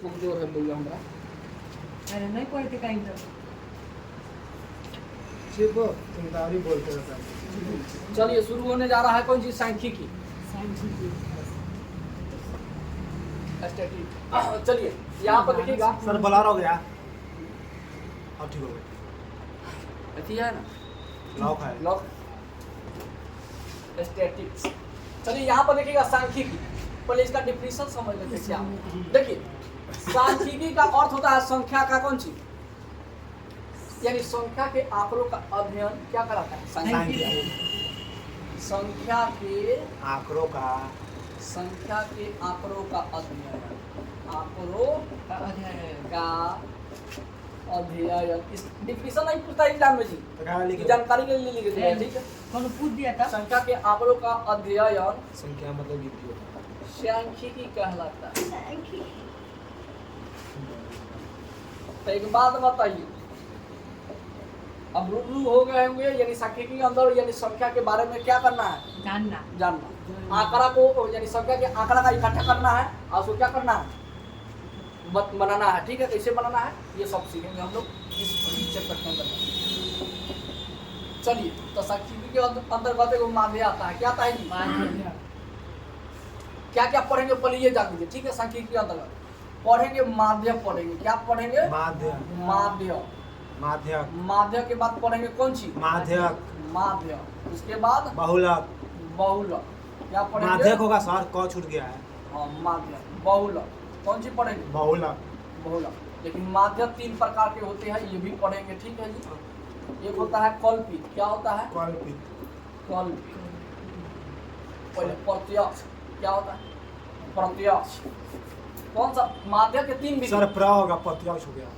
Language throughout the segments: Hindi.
बुक जो है भैया हमरा अरे नहीं पढ़ते कहीं तो सिर्फ इंगारी बोलते रहता है। चलिए शुरू होने जा रहा है कौन चीज सांख्यिकी स्टैटिक। चलिए यहाँ पर देखिएगा सर बलार हो गया अब ठीक हो गया अथी है ना लॉक है लॉक स्टैटिक्स। चलिए यहाँ पर देखिएगा सांख्यिकी, पहले इसका डिफिनेशन समझ लेते हैं क्या। देखिए सांख्यिकी का अर्थ होता है संख्या का कौन चीज, यानी संख्या के आंकड़ों का अध्ययन क्या कराता है सांख्यिकी। संख्या के आंकड़ों का संख्या के आंकड़ों का अध्ययन, आंकड़ों का अध्ययन। इस डिफिनेशन नहीं पूछता एग्जाम में जी, तो क्या लिखे जानकारी के लिए लिखे थे, ठीक है। कौन पूछ दिया था संख्या के आंकड़ों का अध्ययन संख्या मतलब गिनती होता है। सांख्यिकी कहलाता है। तो एक बात बताइए, अब रूबरू हो गए होंगे, यानी सांख्यिकी के अंदर यानी संख्या के बारे में क्या करना है, जानना। आंकड़ा को यानी संख्या के आंकड़ा का इकट्ठा करना है और उसको क्या करना है, बनाना है, ठीक है। कैसे बनाना है ये सब सीखेंगे हम लोग इस चैप्टर के अंदर। चलिए तो सांख्यिकी के अंतर्गत एक माध्य आता है, क्या आता है जी, क्या क्या पढ़ेंगे पहले ये जान लीजिए, ठीक है। सांख्यिकी के अंतर्गत पढ़ेंगे माध्य, पढ़ेंगे क्या पढ़ेंगे, माध्य माध्य। माध्यक माध्य के बाद पढ़ेंगे कौन सी, माध्यक माध्य। उसके बाद बहुलक बहुलक, क्या पढ़ेंगे, माध्यक होगा सर क छूट गया है हाँ माध्य। बहुलक कौन सी पढ़ेंगे, बहुलक बहुलक। लेकिन माध्य 3 प्रकार के होते हैं, ये भी पढ़ेंगे, ठीक है जी। एक होता है कल्पित, क्या होता है कल्पित कल्पित। पहले प्रत्यक्ष, क्या होता है प्रत्यक्ष। कौन सा माध्य के 3 विधि, सर प्र होगा प्रत्यक्ष हो गया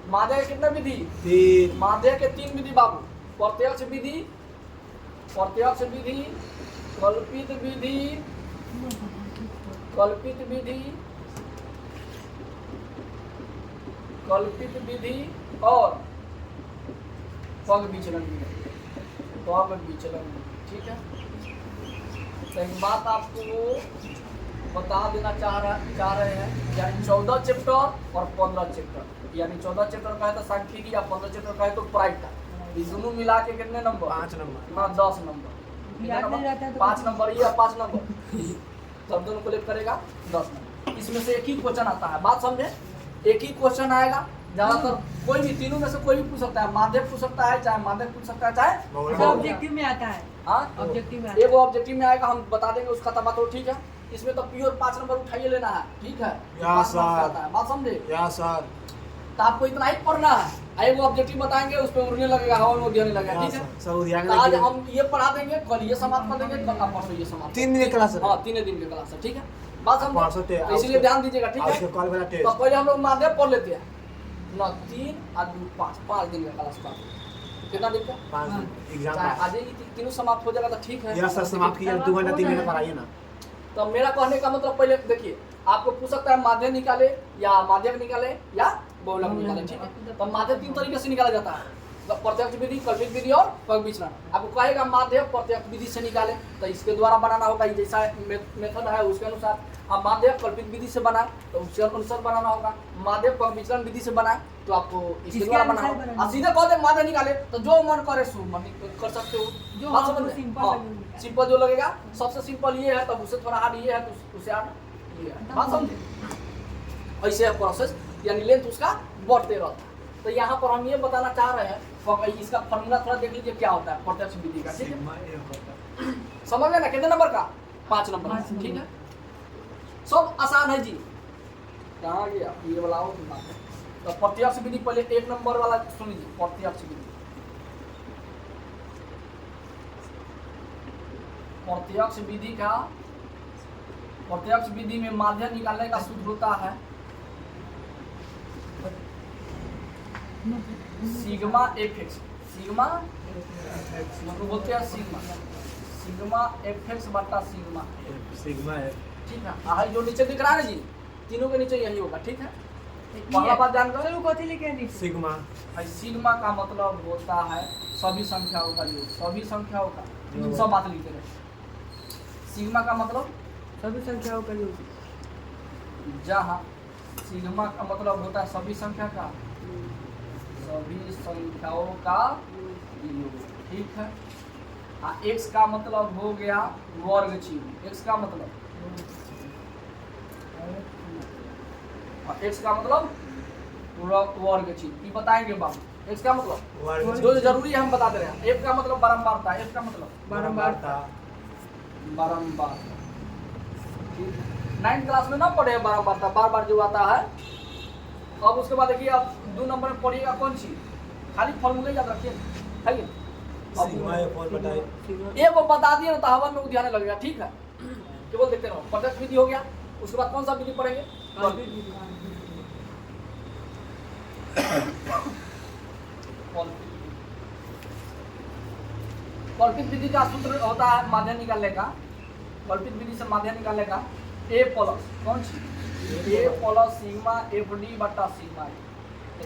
माध्य के कितने विधि, 3 माध्य के 3 विधि बाबू, प्रत्यक्ष विधि, प्रत्यक्ष विधि, कल्पित विधि, कल्पित विधि, कल्पित विधि और पग विचलन विधि, पग विचलन विधि, ठीक है। तो एक बात आपको बता देना चाह रहे हैं, यानी 14 चैप्टर और 15 चैप्टर, यानी 14 चैप्टर का है तो सांख्यिकी या 15 चैप्टर का है तो प्राइटा, इस दोनों मिला के कितने नंबर, 5 नंबर ना 10 नंबर, याद नहीं रहता है तो 5 नंबर ये 5 नंबर सब दोनों को लेकर करेगा 10 नंबर। इसमें से एक ही क्वेश्चन आता है, बात समझे, एक ही क्वेश्चन आएगा। ज्यादातर कोई भी तीनों में से कोई भी पूछ सकता है, माध्यम पूछ सकता है, चाहे माध्यम पूछ सकता है, चाहे ऑब्जेक्टिव में आता है, हाँ ऑब्जेक्टिव में आता है। एक ऑब्जेक्टिव में आएगा, हम बता देंगे उसका तब तो ठीक है। इसमें तो प्योर 5 नंबर उठाइए लेना है, ठीक है। या 5 सर। नंबर आता है, बात समझे। या सर तो आपको इतना ही पढ़ना है, एक ऑब्जेक्टिव बताएंगे उस पर उड़ने लगेगा, हवा में उड़ने लगेगा, ठीक है। सर उड़िया तो आज हम ये पढ़ा देंगे, कल ये समाप्त कर देंगे, कल परसों ये समाप्त। 3 दिन की क्लास है हाँ 3 दिन की क्लास है, ठीक है। बात परसों समझे, टे- तो इसीलिए ध्यान दीजिएगा, ठीक उसके है। कॉल वाला तो टेस्ट पहले हम लोग माध्यम पढ़ लेते हैं ना, 3 और 2 5 दिन का क्लास का कितना दिन का, 5 दिन एग्जाम चाहे का आज ही तीनों समाप्त हो जाएगा तो ठीक है। या सर समाप्त किया 2 घंटा 3 घंटा पढ़ाइए ना। तो मेरा कहने का मतलब पहले देखिए, आपको पूछ सकता है माध्यम निकाले या माध्यम निकाले या बहुलक निकाले, ठीक है। तो माध्यम 3 तरीके से निकाला जाता है, प्रत्यक्ष विधि, कल्पित विधि और पग विचलन। आपको कहेगा माध्यम प्रत्यक्ष विधि से निकाले तो इसके द्वारा बनाना होगा, जैसा मेथड है उसके अनुसार। अब माध्यम कल्पित विधि से बना तो उसके अनुसार बनाना होगा, माध्यम पग विचलन विधि से बना तो आपको इसके द्वारा बनाना होगा। अब सीधे कह दे माध्यम निकाले तो जो मन करे सो कर सकते हो, जो बात आपको समझ सिंपल हाँ, लगे। सिंपल जो लगेगा, सबसे सिंपल ये है तब उससे थोड़ा हार्ड ये है तो उससे हार्ड ये है, बात समझे। ऐसे है प्रोसेस, यानी लेंथ उसका बढ़ते रहता है। तो यहाँ पर हम ये बताना चाह रहे हैं, इसका फॉर्मूला थोड़ा देख लीजिए क्या होता है प्रत्यक्ष विधि का, ठीक है। समझ गए ना, कितने नंबर का, 5 नंबर का, ठीक है। सब आसान है जी। कहाँ गया ये वाला हो तुम, तो प्रत्यक्ष विधि पहले 1 नंबर वाला सुन लीजिए, प्रत्यक्ष विधि। प्रत्यक्ष विधि का, प्रत्यक्ष विधि में माध्यम निकालने का सूत्र होता है सिग्मा एफएक्स, सिग्मा बोलते हैं सिग्मा एफएक्स बटा सिग्मा, सिग्मा है ठीक है। हाई जो नीचे दिख रहा है ना जी, तीनों के नीचे यही होगा, ठीक है। पहला बात जान गए, चलो कथी लेके आनी सिग्मा। सिग्मा का मतलब होता है सभी संख्याओं का योग, सभी संख्याओं का, सब बात लिखते रहे। सिग्मा का मतलब सभी संख्याओं का योग। जहाँ सिग्मा का मतलब होता है सभी संख्या का, सभी संख्याओं का योग, ठीक है। x का मतलब हो गया वर्ग चिन्ह, x का मतलब x का मतलब वर्ग चिन्ह, ये बताएंगे बाबू। x का मतलब जो जरूरी है हम बता दे रहे हैं। f का मतलब बारंबारता, f का मतलब बारंबारता। बारंबार, ठीक है। 9th क्लास में ना पढ़े हैं बारंबारता, बार बार जो आता है। अब उसके बाद देखिए आप 2 नंबर में पढ़िएगा कौन सी, खाली फॉर्मूले याद रखिए, है ये। सिग्मा F1 बटा एक वो बता दिए ना तो हवा में उधियाने लगेगा, ठीक है। केवल देखते रहो। प्रत्यक्ष विधि हो गया, उसके बाद कौन सा विधि पढ़ेंगे? कल्पित विधि का सूत्र होता है माध्य निकालने का, कल्पित विधि से माध्य निकालने का a प्लस कौन सी a plus sigma F D बटा सिग्मा ए।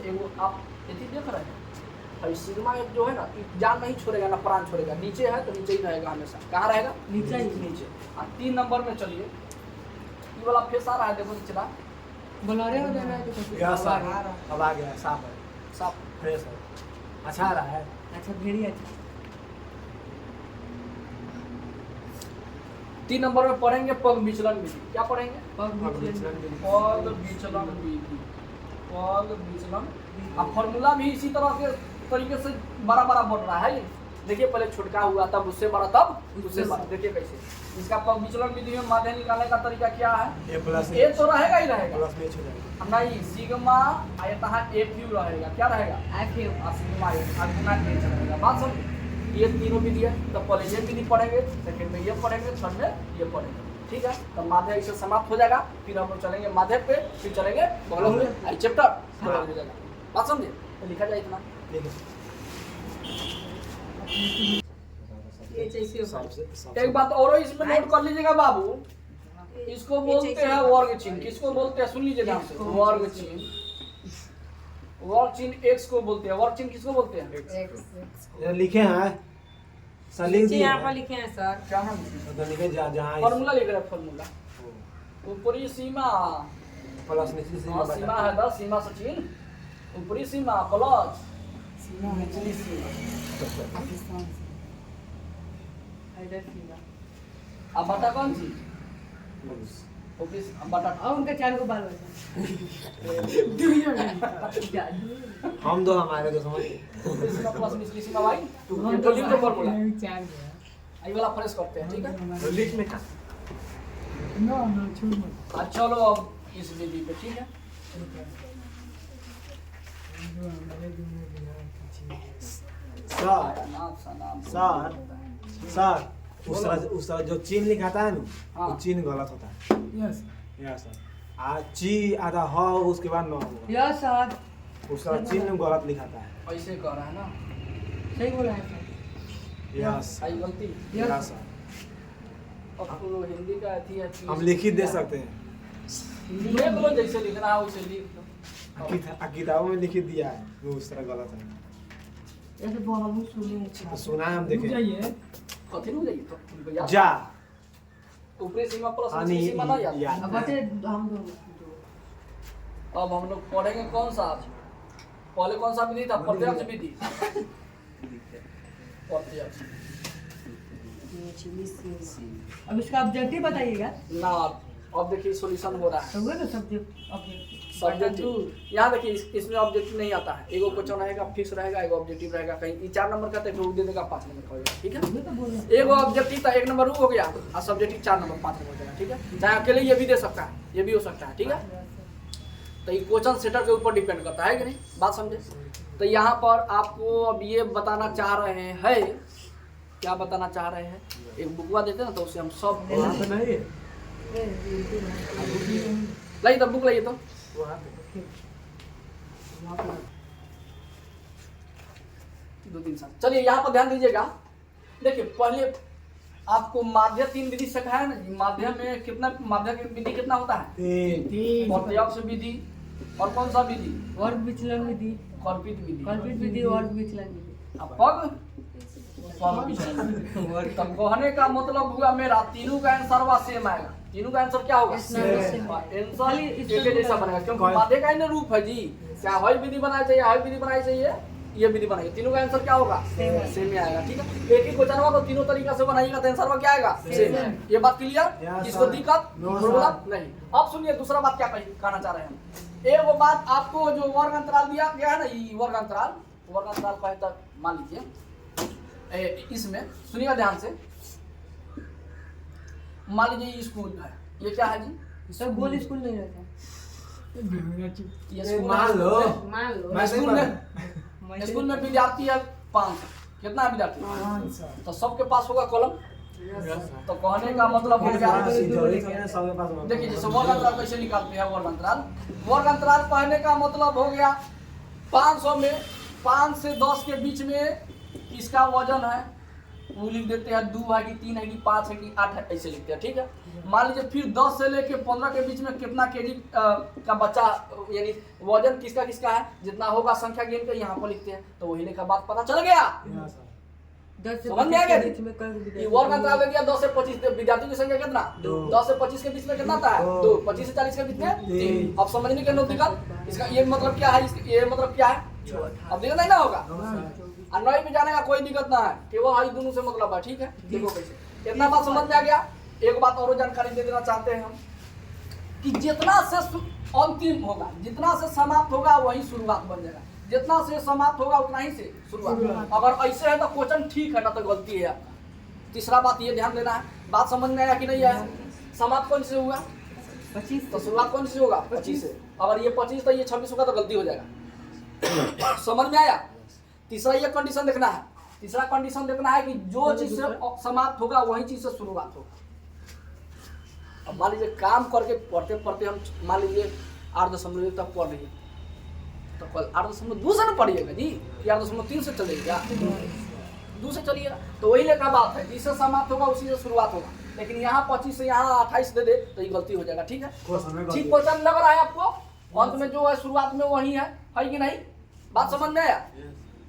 एगो आप यदि देख रहे हैं भाई, सिग्मा एफ जो है ना जान नहीं छोड़ेगा ना प्राण छोड़ेगा, नीचे है तो नीचे ही रहेगा हमेशा। कहाँ रहेगा? नीचे ही। नीचे। 3 नंबर में चलिए, ये वाला फेस आ रहा है, देखो चला बुलारे हो जाना है तो गया साफ, अब आ गया साफ है, साफ। फ्रेश है, अच्छा आ रहा है। अच्छा भेड़ी अच्छा। 3 नंबर में पढ़ेंगे पग विचलन विधि। क्या पढ़ेंगे? पग अब विचलन। विचलन पग विचलन विधि, पग विचलन। अब फॉर्मूला भी इसी तरह के तरीके से बड़ा बड़ा बढ़ रहा है। देखिए पहले छोटका हुआ तब उससे बड़ा, तब उससे बड़ा। देखिए कैसे इसका पग विचलन विधि में माध्य निकालने का तरीका क्या है? A प्लस ए तो रहेगा ही रहेगा, प्लस में हो जाएगा। नहीं सिग्मा यहाँ एफ यू रहेगा। क्या रहेगा? सिग्मा एफ गुना एच रहेगा। बात समझ, ये तीनों विधि है। तो पहले ये विधि पढ़ेंगे, सेकंड में ये पढ़ेंगे, थर्ड में ये पढ़ेंगे, ठीक है। तो माध्य इससे समाप्त हो जाएगा, फिर हम लोग चलेंगे माध्य पे, फिर चलेंगे बगल में आई चैप्टर हो जाएगा। बात समझे? तो लिखा जाए इतना। ठीक है। एक बात और इसमें नोट कर लीजिएगा बाबू, इसको बोलते हैं वर्ग चिन्ह। किसको बोलते हैं? सुन लीजिए ध्यान से, वर्ग चिन्ह। वर्ग चिन्ह एक्स को बोलते हैं। वर्ग चिन्ह किसको बोलते हैं? ये लिखे हैं सर, लिख दिए यहाँ पर हैं। लिखे हैं सर। क्या हम तो लिखे जहाँ फॉर्मूला लिख रहे हैं, फॉर्मूला। ऊपरी सीमा प्लस निचली सीमा सीमा बटा है 10, सीमा से चिन्ह, ऊपरी सीमा प्लस निचली सीमा। अब बटा कौन सी? ऊपरी बटा और उनका 4 को बाल बचा। हम दो हमारे दो समझ। ऊपरी सीमा प्लस निचली सीमा भाई। ये तो लिख दो फॉर्मूला। ये वाला फ्रेश करते हैं, ठीक है। तो लिख में अच्छा चलो अब इस विधि पे, ठीक है। सर सर सर उस तरह जो चिन्ह लिखाता है ना, हाँ। वो चिन्ह गलत होता है। Yes yes sir. ची आधा ह उसके बाद न होगा, यस सर। उस तरह चिन्ह गलत लिखाता है। ऐसे कह रहा है ना, सही बोला है सर। यस आई गलती। Yes sir. अब तो हिंदी का अथी है, हम लिखित दे सकते हैं, लिख लो जैसे लिखना है वैसे लिख लो। किताबों में लिखित दिया है, वो उस तरह गलत है। ऐसे बहुत सुने तो सुना है हम देखे कथी हो जाइए तो उनको याद। जा ऊपरी सीमा प्लस हानि निचली सीमा ना याद। या अब बटे हम दो। अब हम लोग पढ़ेंगे कौन सा? पहले कौन सा विधि था? प्रत्यक्ष विधि। प्रत्यक्ष अब इसका ऑब्जेक्टिव बताइएगा। ना, अब देखिए सॉल्यूशन हो रहा है। तो वो ना सब्जेक्ट ऑब्जेक्टिव। सब्जेक्टिव यहाँ देखिए इसमें ऑब्जेक्टिव नहीं आता है। एगो क्वेश्चन रहेगा फिक्स रहेगा, एगो ऑब्जेक्टिव रहेगा। कहीं 4 नंबर का तो दे देगा 5 नंबर का होगा, ठीक है। वो तो बोल रहे एगो ऑब्जेक्टिव था 1 नंबर वो हो गया, और सब्जेक्टिव 4 नंबर 5 नंबर हो जाएगा, ठीक है। चाहे अकेले ये भी दे सकता है, ये भी हो सकता है, ठीक है। तो ये क्वेश्चन सेटर के ऊपर डिपेंड करता है कि नहीं, बात समझे। तो यहाँ पर आपको अब ये बताना चाह रहे हैं, क्या बताना चाह रहे हैं, एक बुकवा देते ना तो उससे हम सब वहाँ पे नहीं है, लाइए तो बुक लाइए तो। वहाँ पे 2-3 साल। चलिए यहाँ पर ध्यान दीजिएगा। देखिए पहले आपको माध्य 3 विधि सिखाया ना जी। माध्य में कितना, माध्य की विधि कितना होता है? 3 प्रत्यक्ष विधि और कौन सा विधि? वर्ग विचलन विधि, कल्पित विधि। कल्पित विधि, वर्ग विचलन विधि। अब पग विचलन विधि। तब कहने का मतलब हुआ मेरा तीनों का आंसर वा सेम आएगा। तीनों का आंसर क्या होगा? सेम। आंसर एक जैसा बनेगा क्योंकि माध्य का ही ना रूप है जी। क्या हई विधि बनाना चाहिए, हई विधि बनानी चाहिए, ये विधि बनाइए, तीनों का आंसर क्या होगा? सेम ही आएगा। ठीक है, एक ही क्वेश्चन को तीनों तरीका से बनाइएगा तो आंसर में क्या आएगा? सेम। ये बात क्लियर? किसको दिक्कत? प्रॉब्लम नहीं। अब सुनिए दूसरा बात क्या कहना चाह रहे हैं हम। एक वो बात आपको जो वर्ग अंतराल दिया गया है ना, ये वर्ग अंतराल कहे तो मान लीजिए इसमें सुनिएगा ध्यान से। मान लीजिए ये स्कूल है, ये क्या है जी? सब गोल स्कूल नहीं रहता। ये स्कूल मान लो मान लो मैं स्कूल में विद्यार्थी है 500। कितना है विद्यार्थी? 500। तो सबके पास होगा कॉलम। तो कहने का मतलब हो गया, देखिए जैसे वर्ग अंतराल कैसे निकालते हैं। वर्ग अंतराल कहने का मतलब हो गया 500 में 5 से 10 के बीच में किसका वजन है वो लिख देते हैं। 2 है कि 3 है कि 5 है कि 8 है, ऐसे लिखते हैं। ठीक है, मान लीजिए फिर 10 से लेके 15 के बीच में कितना केजी का बच्चा यानी वजन किसका किसका है, जितना होगा संख्या गिन के यहाँ पर लिखते हैं। तो वही लेखा बात पता चल गया। 10 से समझ में आ गया? 25 के बीच में कर ये वर्ग अंतराल दे दिया 10 से 25 विद्यार्थियों की संख्या कितना? 10 से 25 के बीच में कितना था? 2। 25 से 40 के बीच में 3। अब समझने के दिक्कत इसका ये मतलब क्या है, ये मतलब क्या है? अब दिक्कत नहीं ना होगा, और नहीं भी जाने का कोई दिक्कत ना है, केवल हाई दोनों से मतलब है। ठीक है, देखो कैसे। इतना बात समझ में आ गया। एक बात और जानकारी दे देना चाहते हैं हम कि जितना से अंतिम होगा, जितना से समाप्त होगा वही शुरुआत बन जाएगा। जितना से समाप्त होगा उतना ही से शुरुआत। अगर ऐसे है तो क्वेश्चन ठीक है, ना तो गलती है। तीसरा बात ये ध्यान देना है, बात समझ में आया कि नहीं आया? समाप्त कौन से हुआ? 25 तो शुरुआत कौन से होगा? 25 से। अगर ये 25 तो ये 26 होगा तो गलती हो जाएगा। समझ में आया? तीसरा ये कंडीशन देखना है। तीसरा कंडीशन देखना है कि जो चीज से समाप्त होगा वही चीज से शुरुआत होगा। अब मान लीजिए काम करके पढ़ते पढ़ते हम मान लीजिए 8.1 तक पढ़ रही है, तो कल 8.2 से ना पढ़िएगा जी, 8.3 से चलेगा, 2 से चलिएगा। तो वही लेखा बात है, जिससे समाप्त होगा उसी से शुरुआत होगा। लेकिन यहाँ 25 से यहाँ 28 दे दे तो ये गलती हो जाएगा। ठीक है, ठीक क्वेश्चन लग रहा है आपको? अंत में जो है शुरुआत में वही है कि नहीं? बात समझ में आया?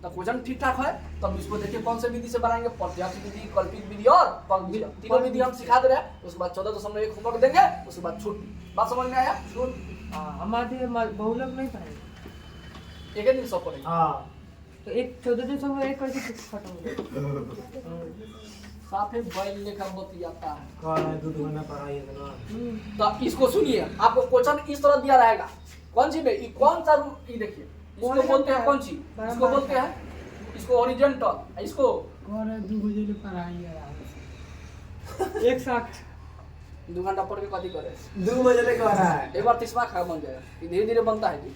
तो क्वेश्चन ठीक ठाक है। तब इसको देखिए कौन से विधि से बनाएंगे, प्रत्यावर्ती विधि, कल्पित विधि और पग विधि। तीनों विधि हम सिखा दे रहे हैं। उसके बाद 14.1 होमवर्क देंगे, उसके बाद छूट। बात समझ में आया? छूट हमारे बहुलक नहीं पढ़ेंगे, एक ही दिन सब पढ़ेंगे। तो एक 14 दिन समय एक करके खत्म हो जाएगा। साथ ही बैल लेखा बतियाता है। दूध बना पढ़ाई है ना। तो इसको सुनिए, आपको क्वेश्चन इस तरह दिया रहेगा। कौन सी में ये कौन सा रूप, ये देखिए इसको बोलते हैं कौन सी, इसको बोलते हैं इसको हॉरिजॉन्टल, इसको एक साथ 2 घंटा पढ़ के कथी करे? 2 बजे ले कर रहा है एक बार तीसरा खा बन जाएगा, ये धीरे धीरे बनता है जी।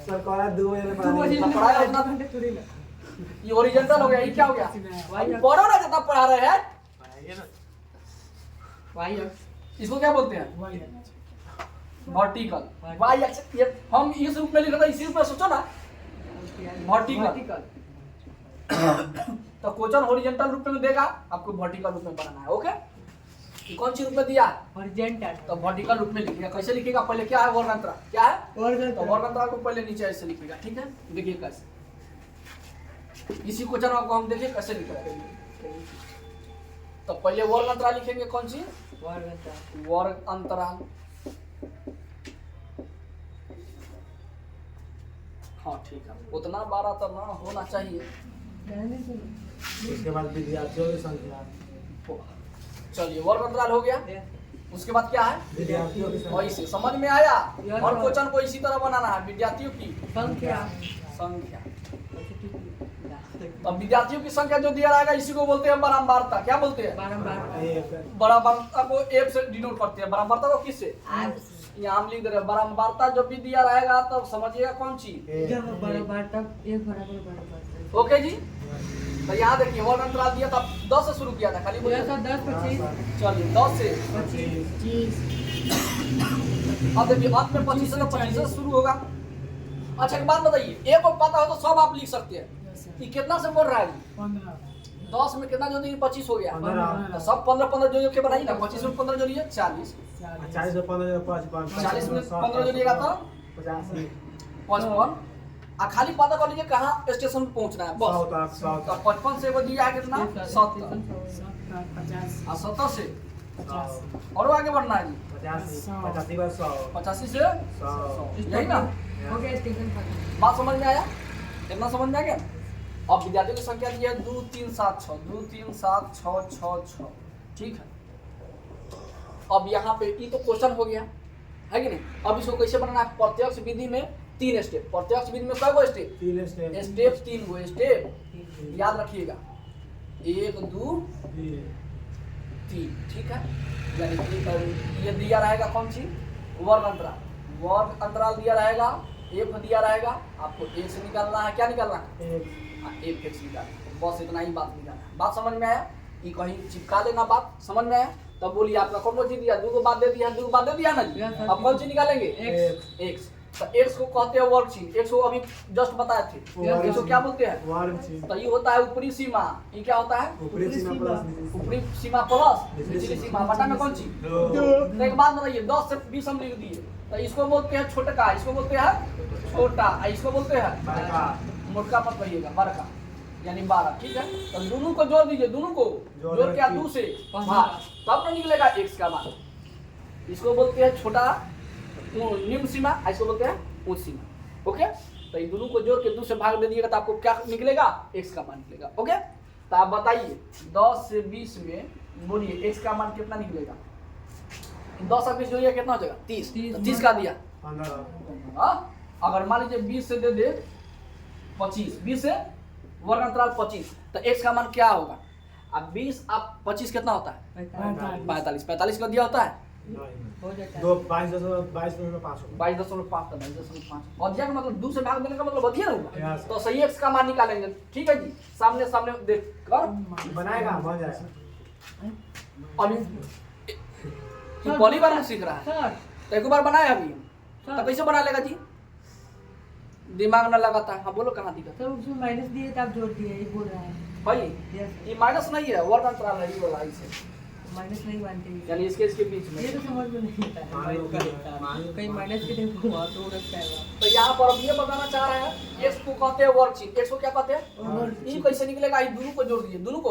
सरकार 2 बजे ले 2 बजे ना पढ़ाया उतना घंटे थोड़ी ना। ये हॉरिजॉन्टल हो गया, ये क्या हो गया? अब पढ़ो ना जितना पढ़ा रहे हैं। इसको क्या बोलते हैं? वर्टिकल। वाई एक्स, ये हम इस रूप में लिख रहे हैं, इसी रूप में सोचो ना, वर्टिकल। तो क्वेश्चन हॉरिजॉन्टल रूप में देगा, आपको वर्टिकल रूप में बनाना है। ओके, ये कौन सी रूप में दिया? हॉरिजॉन्टल। तो वर्टिकल रूप में लिखिएगा। कैसे लिखिएगा? पहले क्या है वर्ग अंतराल, क्या है? तो वर्ग अंतराल को पहले नीचे ऐसे लिखिएगा। ठीक है, देखिए कैसे इसी क्वेश्चन आपको हम देखिए कैसे लिखेंगे। तो पहले वर्ग अंतराल लिखेंगे, कौन सी? वर्ग अंतराल। हाँ ठीक है, उतना 12 तो ना होना चाहिए। उसके बाद विद्यार्थियों की संख्या। चलिए वर्ग अंतराल हो गया। उसके बाद क्या है? विद्यार्थियों की संख्या। वैसे समझ में आया? हर क्वेश्चन को इसी तरह बनाना है, विद्यार्थियों की संख्या। अब विद्यार्थियों की संख्या जो दिया रहेगा इसी को बोलते हैं बारंबारता। क्या बोलते हैं? बारंबारता को एफ से डिनोट करते हैं। बारंबारता को किससे? यहाँ हम लिख दे रहे हैं बारंबारता जब भी दिया रहेगा तब समझिएगा कौन सी? ओके जी, तो यहाँ देखिए वर्ग अंतराल दिया था 10 से शुरू किया था, खाली बोलिए 10 25। चलिए 10 से 25। अब देखिए अंत में 25 से 25 से शुरू होगा। अच्छा एक बात बताइए, एक को पता हो तो सब आप लिख सकते हैं। ये कितना से बढ़ रहा है? 10 में कितना जोड़िए? 25 हो गया। तो सब 15 जोड़ के बनाइए ना। 25 में 15 जोड़िए 40। 40 में 15 40 में 15 जोड़िएगा तो 55। आ खाली पता कर लीजिए कहाँ स्टेशन पे पहुंचना है बस। तो 55 से वो दिया है कितना? 70। और 70 से और आगे बढ़ना है जी 85 बार 100 85 से 100 यही ना हो गया स्टेशन खत्म। बात समझ में आया? इतना समझ में आ गया? अब विद्यार्थियों की संख्या दी है 2 3 7 6 2 3 7 6 6 6 ठीक है। अब यहाँ पे ये तो क्वेश्चन हो गया है कि नहीं? अब इसको कैसे बनाना है? प्रत्यक्ष विधि में 3 स्टेप। प्रत्यक्ष विधि में कै go step? 3 step step 3 go step याद रखिएगा 1 2 3 ठीक है। यानी कि ये दिया रहेगा कौन सी वर्ग अंतराल दिया रहेगा एफ दिया रहेगा आपको एक से निकालना है। क्या निकालना है? एफ एक्स निकालना है। बस इतना ही बात निकालना है। बात समझ में आया? ये कहीं चिपका लेना बात समझ में आया? तब बोलिए आपका कौन सी दिया? दो को बात दे दिया ना जी। अब कौन सी निकालेंगे? एक्स। तो एक्स को कहते हैं वर्ग चिन्ह। एक्स को अभी जस्ट बताए थे एक्स को क्या बोलते हैं? वर्ग चिन्ह। तो ये होता है ऊपरी सीमा। ये क्या होता है? ऊपरी सीमा प्लस निचली सीमा बटा में कौन सी? तो एक बात बताइए 10 से 20 हम लिख दिए तो इसको बोलते हैं छोटका, इसको बोलते हैं छोटा, इसको बोलते हैं बड़का। मोटका मत कहिएगा बड़का यानी 12 ठीक है। तो दोनों को जोड़ दीजिए, दोनों को जोड़ के 2 से भाग तब ना निकलेगा x का मान। इसको बोलते हैं छोटा निम्न सीमा, इसको बोलते हैं उच्च सीमा। ओके तो ये दोनों को जोड़ के 2 से भाग दे दिएगा तो आपको क्या निकलेगा? x का मान निकलेगा। ओके तो आप बताइए 10 से 20 में बोलिए x का मान कितना निकलेगा? 10 और 20 जोड़िए कितना हो जाएगा? 30। 30 का दिया 15। अगर मान लीजिए 20 से दे दे 25, 20 से वर्ग अंतराल 25 तो x का मान क्या होगा? अब 20 अब 25 कितना होता है? 45। 45 का दिया होता है हो जाता है 22.5 22.5 अधिया का मतलब 2 से भाग देने का मतलब अधिया होगा। Yes. तो सही x का मान निकालेंगे ठीक है जी। सामने सामने देख कर बनाएगा बन जाएगा। अभी ये पहली बार सीख रहा है सर तो एक बार बनाया अभी तो कैसे बना लेगा जी? दिमाग न लगाता है। हाँ बोलो कहाँ दिक्कत सर उसमें माइनस दिए तो आप जोड़ दिए ये बोल रहा है। भाई? यस ये माइनस नहीं है वर्ग अंतराल है ये वाला इसे माइनस नहीं मानते हैं। यानी इसके बीच में ये तो समझ में नहीं आता है कहीं माइनस के देखो वहाँ तो रखता है तो यहाँ पर अब ये बताना चाह रहे हैं x को कहते हैं वर्ग चिन्ह। x को क्या कहते हैं? ये कैसे निकलेगा? ये दोनों को जोड़ दीजिए, दोनों को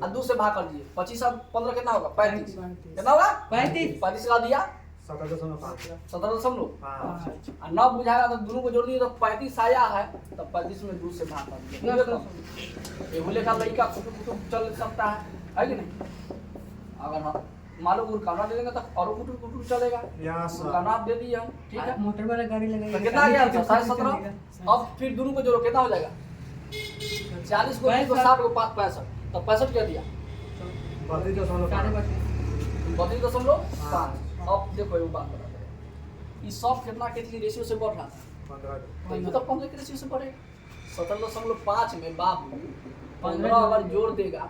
और 2 से भाग कर दीजिए। 25 और 15 कितना होगा? 35 कितना होगा? 35 का दिया 17.5 17.5 और 9 बुझाएगा तो दोनों को जोड़ दिए तो 35 आया है तो 35 में 2 से भाग कर दीजिए। ये लेखा लड़का कुटुक चल सकता है कि नहीं? अगर हम मालूम उड़काना दे देंगे तो और कुटुक चलेगा। उड़काना आप दे दिए हम ठीक है। मोटर वाला गाड़ी तो लगाइए कितना आ गया? 17.5। अब फिर दोनों को जोड़ो कितना हो जाएगा? 40 को 20 को 60 को 65 तो 65 क्या दिया? 32.5। अब देखो ये बात बता दे ये सब कितना के रेशियो से बढ़ रहा था तो ये तो 15 के रेशियो से बढ़ेगा। 17.5 में बाबू 15 अगर जोड़ देगा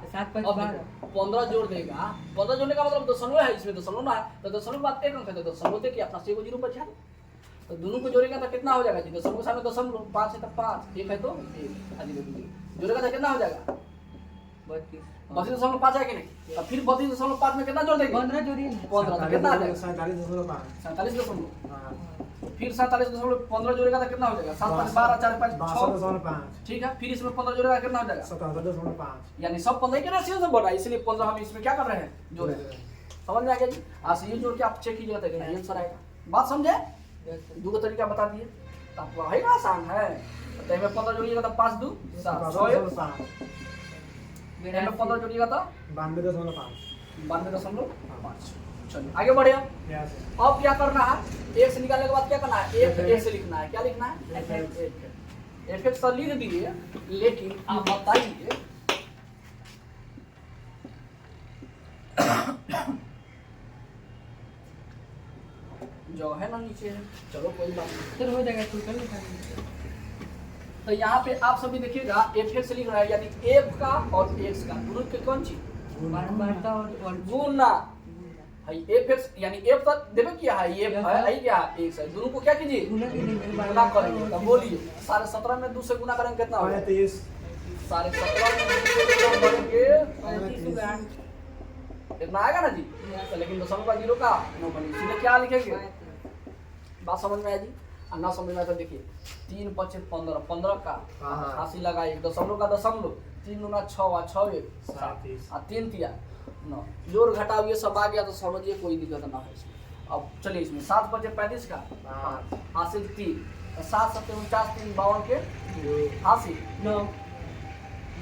15 जोड़ देगा 15 जोड़ने का मतलब दशमलव है इसमें दशमलव ना है तो दशमलव बात एक अंक है तो दशमलव देखिए अपना से 0 बचा तो दोनों को जोड़ेगा तो कितना हो जाएगा जी? दशमलव के सामने दशमलव 5 है तो 5 1 है तो 1 आज जोड़ेगा तो कितना हो जाएगा? 32.5 है कि नहीं? फिर 32.5 में कितना जोड़ देंगे? 15 जोड़िए 15 तो कितना आ जाएगा? 47.5 47.5 फिर 47.15 जोड़ेगा तो कितना हो जाएगा? 7 5 12 4 5 6 ठीक है। फिर इसमें 15 जोड़ेगा कितना हो जाएगा? 77.5 यानी सब 15 के रेशियो से बढ़ रहा है इसलिए 15 हम इसमें क्या कर रहे हैं? जोड़ रहे हैं। समझ में आ गया जी? आज से ये जोड़ के आप चेक कीजिएगा तो ये आंसर आएगा। बात समझे? दो का तरीका बता दिए तो आपको है आसान है। तो इसमें 15 जोड़िएगा तो 5 2 7 में 15 जोड़िएगा तो 92.5 चलिए आगे बढ़े। अब क्या करना है? एक से निकालने के बाद क्या करना है? एक से लिखना है। क्या लिखना है? एफ एक्स तो लिख दिए लेकिन आप बताइए जो है ना नीचे है चलो कोई बात नहीं सर हो जाएगा टोटल निकालिए। तो यहाँ पे आप सभी देखिएगा एफ एक्स लिख रहा है यानी एफ का और एक्स का दोनों के कौन चीज बारता और गुना है। एफ एक्स यानी एफ तो देवे क्या है? एफ है आई क्या है? एक्स है। दोनों को क्या कीजिए? गुना करेंगे। तो बोलिए 17.5 में 2 से गुना करेंगे कितना होगा? 17.5 में 2 से गुना करेंगे इतना आएगा ना जी? तो लेकिन दशमलव का 0 का 9 बनेगी सीधे क्या लिखेंगे? बात समझ में आया जी? और ना समझ में आया तो देखिए 3 5 15 15 का 88 लगाइए दशमलव का दशमलव 3 गुना 6 और 6 1 7 और 3 तिया 9 जोड़ घटाव ये सब आ गया तो समझिए कोई दिक्कत ना है इसमें। अब चलिए इसमें 7 × 5 = 35 का 5 हासिल 3 7 × 7 = 49 3 52 के हासिल 9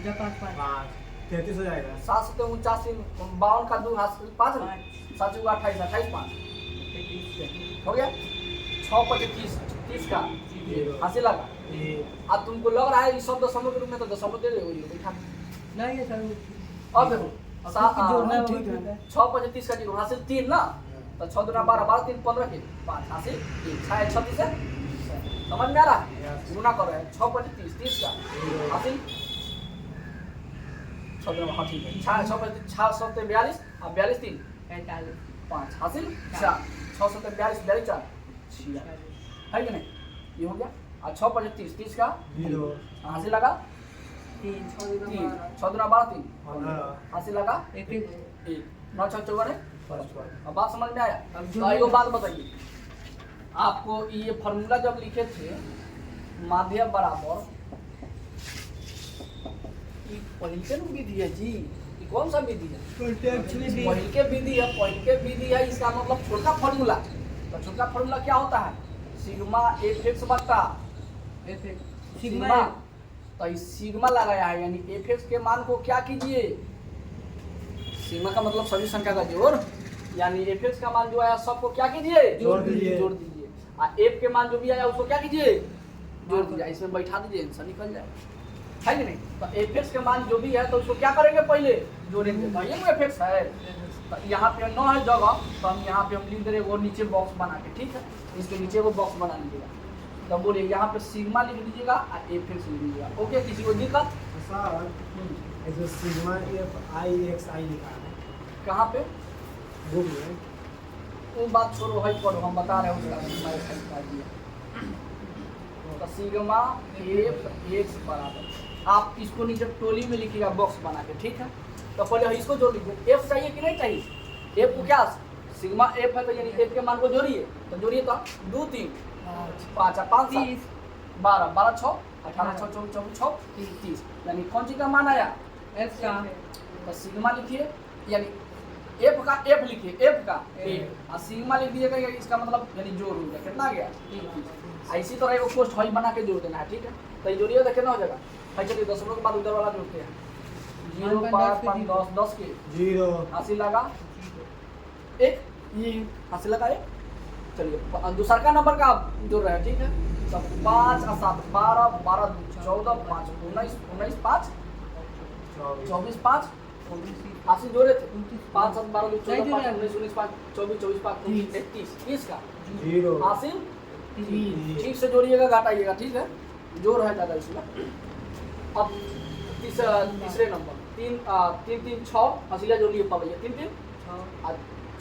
जब 5 5 33 हो जाएगा। 7 × 7 = 49 3 52 का 2 हासिल 5 ना 7 × 28 28 5 हो गया। 6 × 30 30 का हासिल लगा। अब तुमको लग रहा है ये सब दशमलव के रूप में तो दशमलव दे रहे हो ये बैठा। नहीं है सर अब देखो जोड़ना है ठीक ठीक है। है 6 × 30 का 0 हासिल 3 ना तो 6 × 2 = 12 12 3 15 के 5 हासिल 1 6 36 है। समझ में आ रहा है गुना कर रहे हैं 6 × 30 30 का हासिल 6 2 हाँ ठीक है 6 6 × 6 7 42 और 42 3 45 5 हासिल 4 6 7 42 42 4 6 है कि नहीं ये हो गया। और 6 × 30 30 का 0 हासिल लगा 3 6 3 6 2 = 12 3 15 हासिल लगा 1 1 9 6 54 है। 55 अब बात समझ में आया। अब तो एक बात बताइए आपको ये फॉर्मूला जब लिखे थे माध्य बराबर ये पहले के विधि है जी ये कौन सा विधि है पहले के विधि है पहले के विधि है इसका मतलब छोटा फॉर्मूला। तो छोटा फॉर्मूला क्या होता है सिग्मा fx बटा सिग्मा। तो इस सिग्मा लगाया है यानी fx के मान को क्या कीजिए सिग्मा का मतलब सभी संख्या का जोड़ यानी fx का मान जो आया सबको क्या कीजिए जोड़ दीजिए। जोड़ दीजिए। और f के मान जो भी आया उसको क्या कीजिए जोड़ दीजिए। इसमें बैठा दीजिए आंसर निकल जाए है कि नहीं। तो fx के मान जो भी है तो उसको क्या करेंगे पहले जोड़ेंगे। तो ये fx है तो यहाँ पे 9 है जगह तो हम यहाँ पे हम लिख दे रहे वो नीचे बॉक्स बना के ठीक है इसके नीचे वो बॉक्स बना लीजिएगा। तो बोलिए यहाँ पे सिग्मा लिख दीजिएगा और fx लिख दीजिएगा। ओके किसी को दिक्कत सर ये जो sigma f i x i लिखा है कहाँ पे बुक में वो बात छोड़ो है पढ़ो हम बता रहे हैं उसका सिग्मा f का दिया। तो सिग्मा f x बराबर आप इसको नीचे टोली में लिखिएगा बॉक्स बना के ठीक है। तो पहले इसको जोड़ लीजिए f चाहिए कि नहीं चाहिए f को क्या सिग्मा f है तो यानी f के मान को जोड़िए तो जोड़िए तो 2 3 5 5 30 12 12 6 18 6 24 6 30 यानी कौन सी का मान आया f का तो सिग्मा लिखिए यानी f का f लिखिए f का और सिग्मा लिख दीजिएगा इसका मतलब यानी जोड़ हो गया कितना आ गया इसी तरह एक पोस्ट हॉल बना के जोड़ देना है ठीक है। तो ये जोड़िए तो कितना हो जाएगा भाई चलिए दशमलव के बाद उधर वाला जोड़ते हैं 0 5 5 10 10 के 0 हासिल लगा 1 हासिल लगा 1 चलिए दूसरा का नंबर का आप जोड़ रहे हैं ठीक है। तो 5 और 7 12 12 14 5 19 19 5 24 5 हासिल जोड़े थे 5 7 12 14 5 19 19 5 24 24 5 31 30 का 0 हासिल ठीक से जोड़िएगा घटाइएगा ठीक है जोड़ है ज़्यादा इसमें। अब तीसरे नंबर 3 3 3 6 हसीला जोड़ लिए पाइए 3 3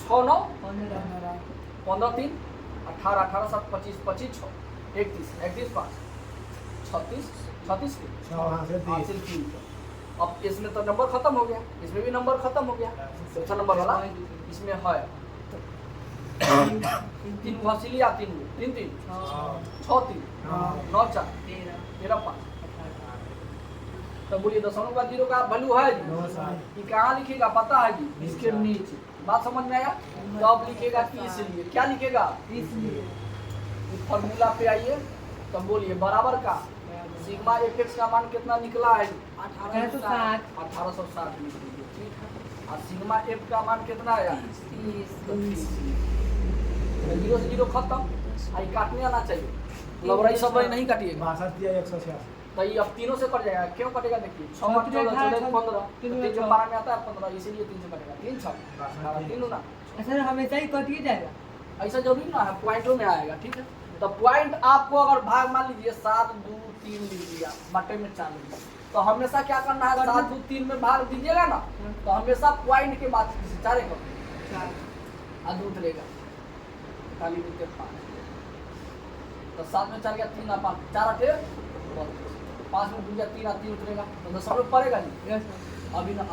6 9 15 3 18 18 7 25 25 6 31 31 5 36 36 के 6 से 30 हासिल 3। अब इसमें तो नंबर खत्म हो गया इसमें भी नंबर खत्म हो गया चौथा नंबर वाला इसमें है 3 हासिल या 3 3 3 6 3 9 4 13 5 तो बोलिए दशमलव का 0 का वैल्यू है जी ये कहाँ लिखेगा पता है जी इसके नीचे बात समझ में आया। तो अब लिखेगा इसलिए क्या लिखेगा इसलिए फॉर्मूला पे आइए तो बोलिए बराबर का सिग्मा fx का मान कितना निकला है 1860 लिख लीजिए ठीक है। और सिग्मा f का मान कितना आया 30 0 से 0 खत्म आई काटने आना चाहिए लबराई सब नहीं काटिएगा 62 या 186 तो ये अब तीनों से कट जाएगा क्यों कटेगा देखिए 6 8 14 14 15 3 जब 12 में आता है 15 इसीलिए 3 से कटेगा 3 6 3 ना सर हमेशा ही कट ही जाएगा ऐसा जरूरी ना है पॉइंटों में आएगा ठीक है। तो पॉइंट आपको अगर भाग मान लीजिए 7 2 3 लिख दिया बटे में 4 लिख दिया तो हमेशा क्या करना है 7 2 3 में भाग दीजिएगा ना तो हमेशा पॉइंट के बाद से 4 कर और 2 उतरेगा खाली नीचे 5 तो 7 में 4 गया 3 और 5 4 8 5 में 2 गया 3 और 3 उतरेगा तो दशमलव पड़ेगा नहीं अभी ना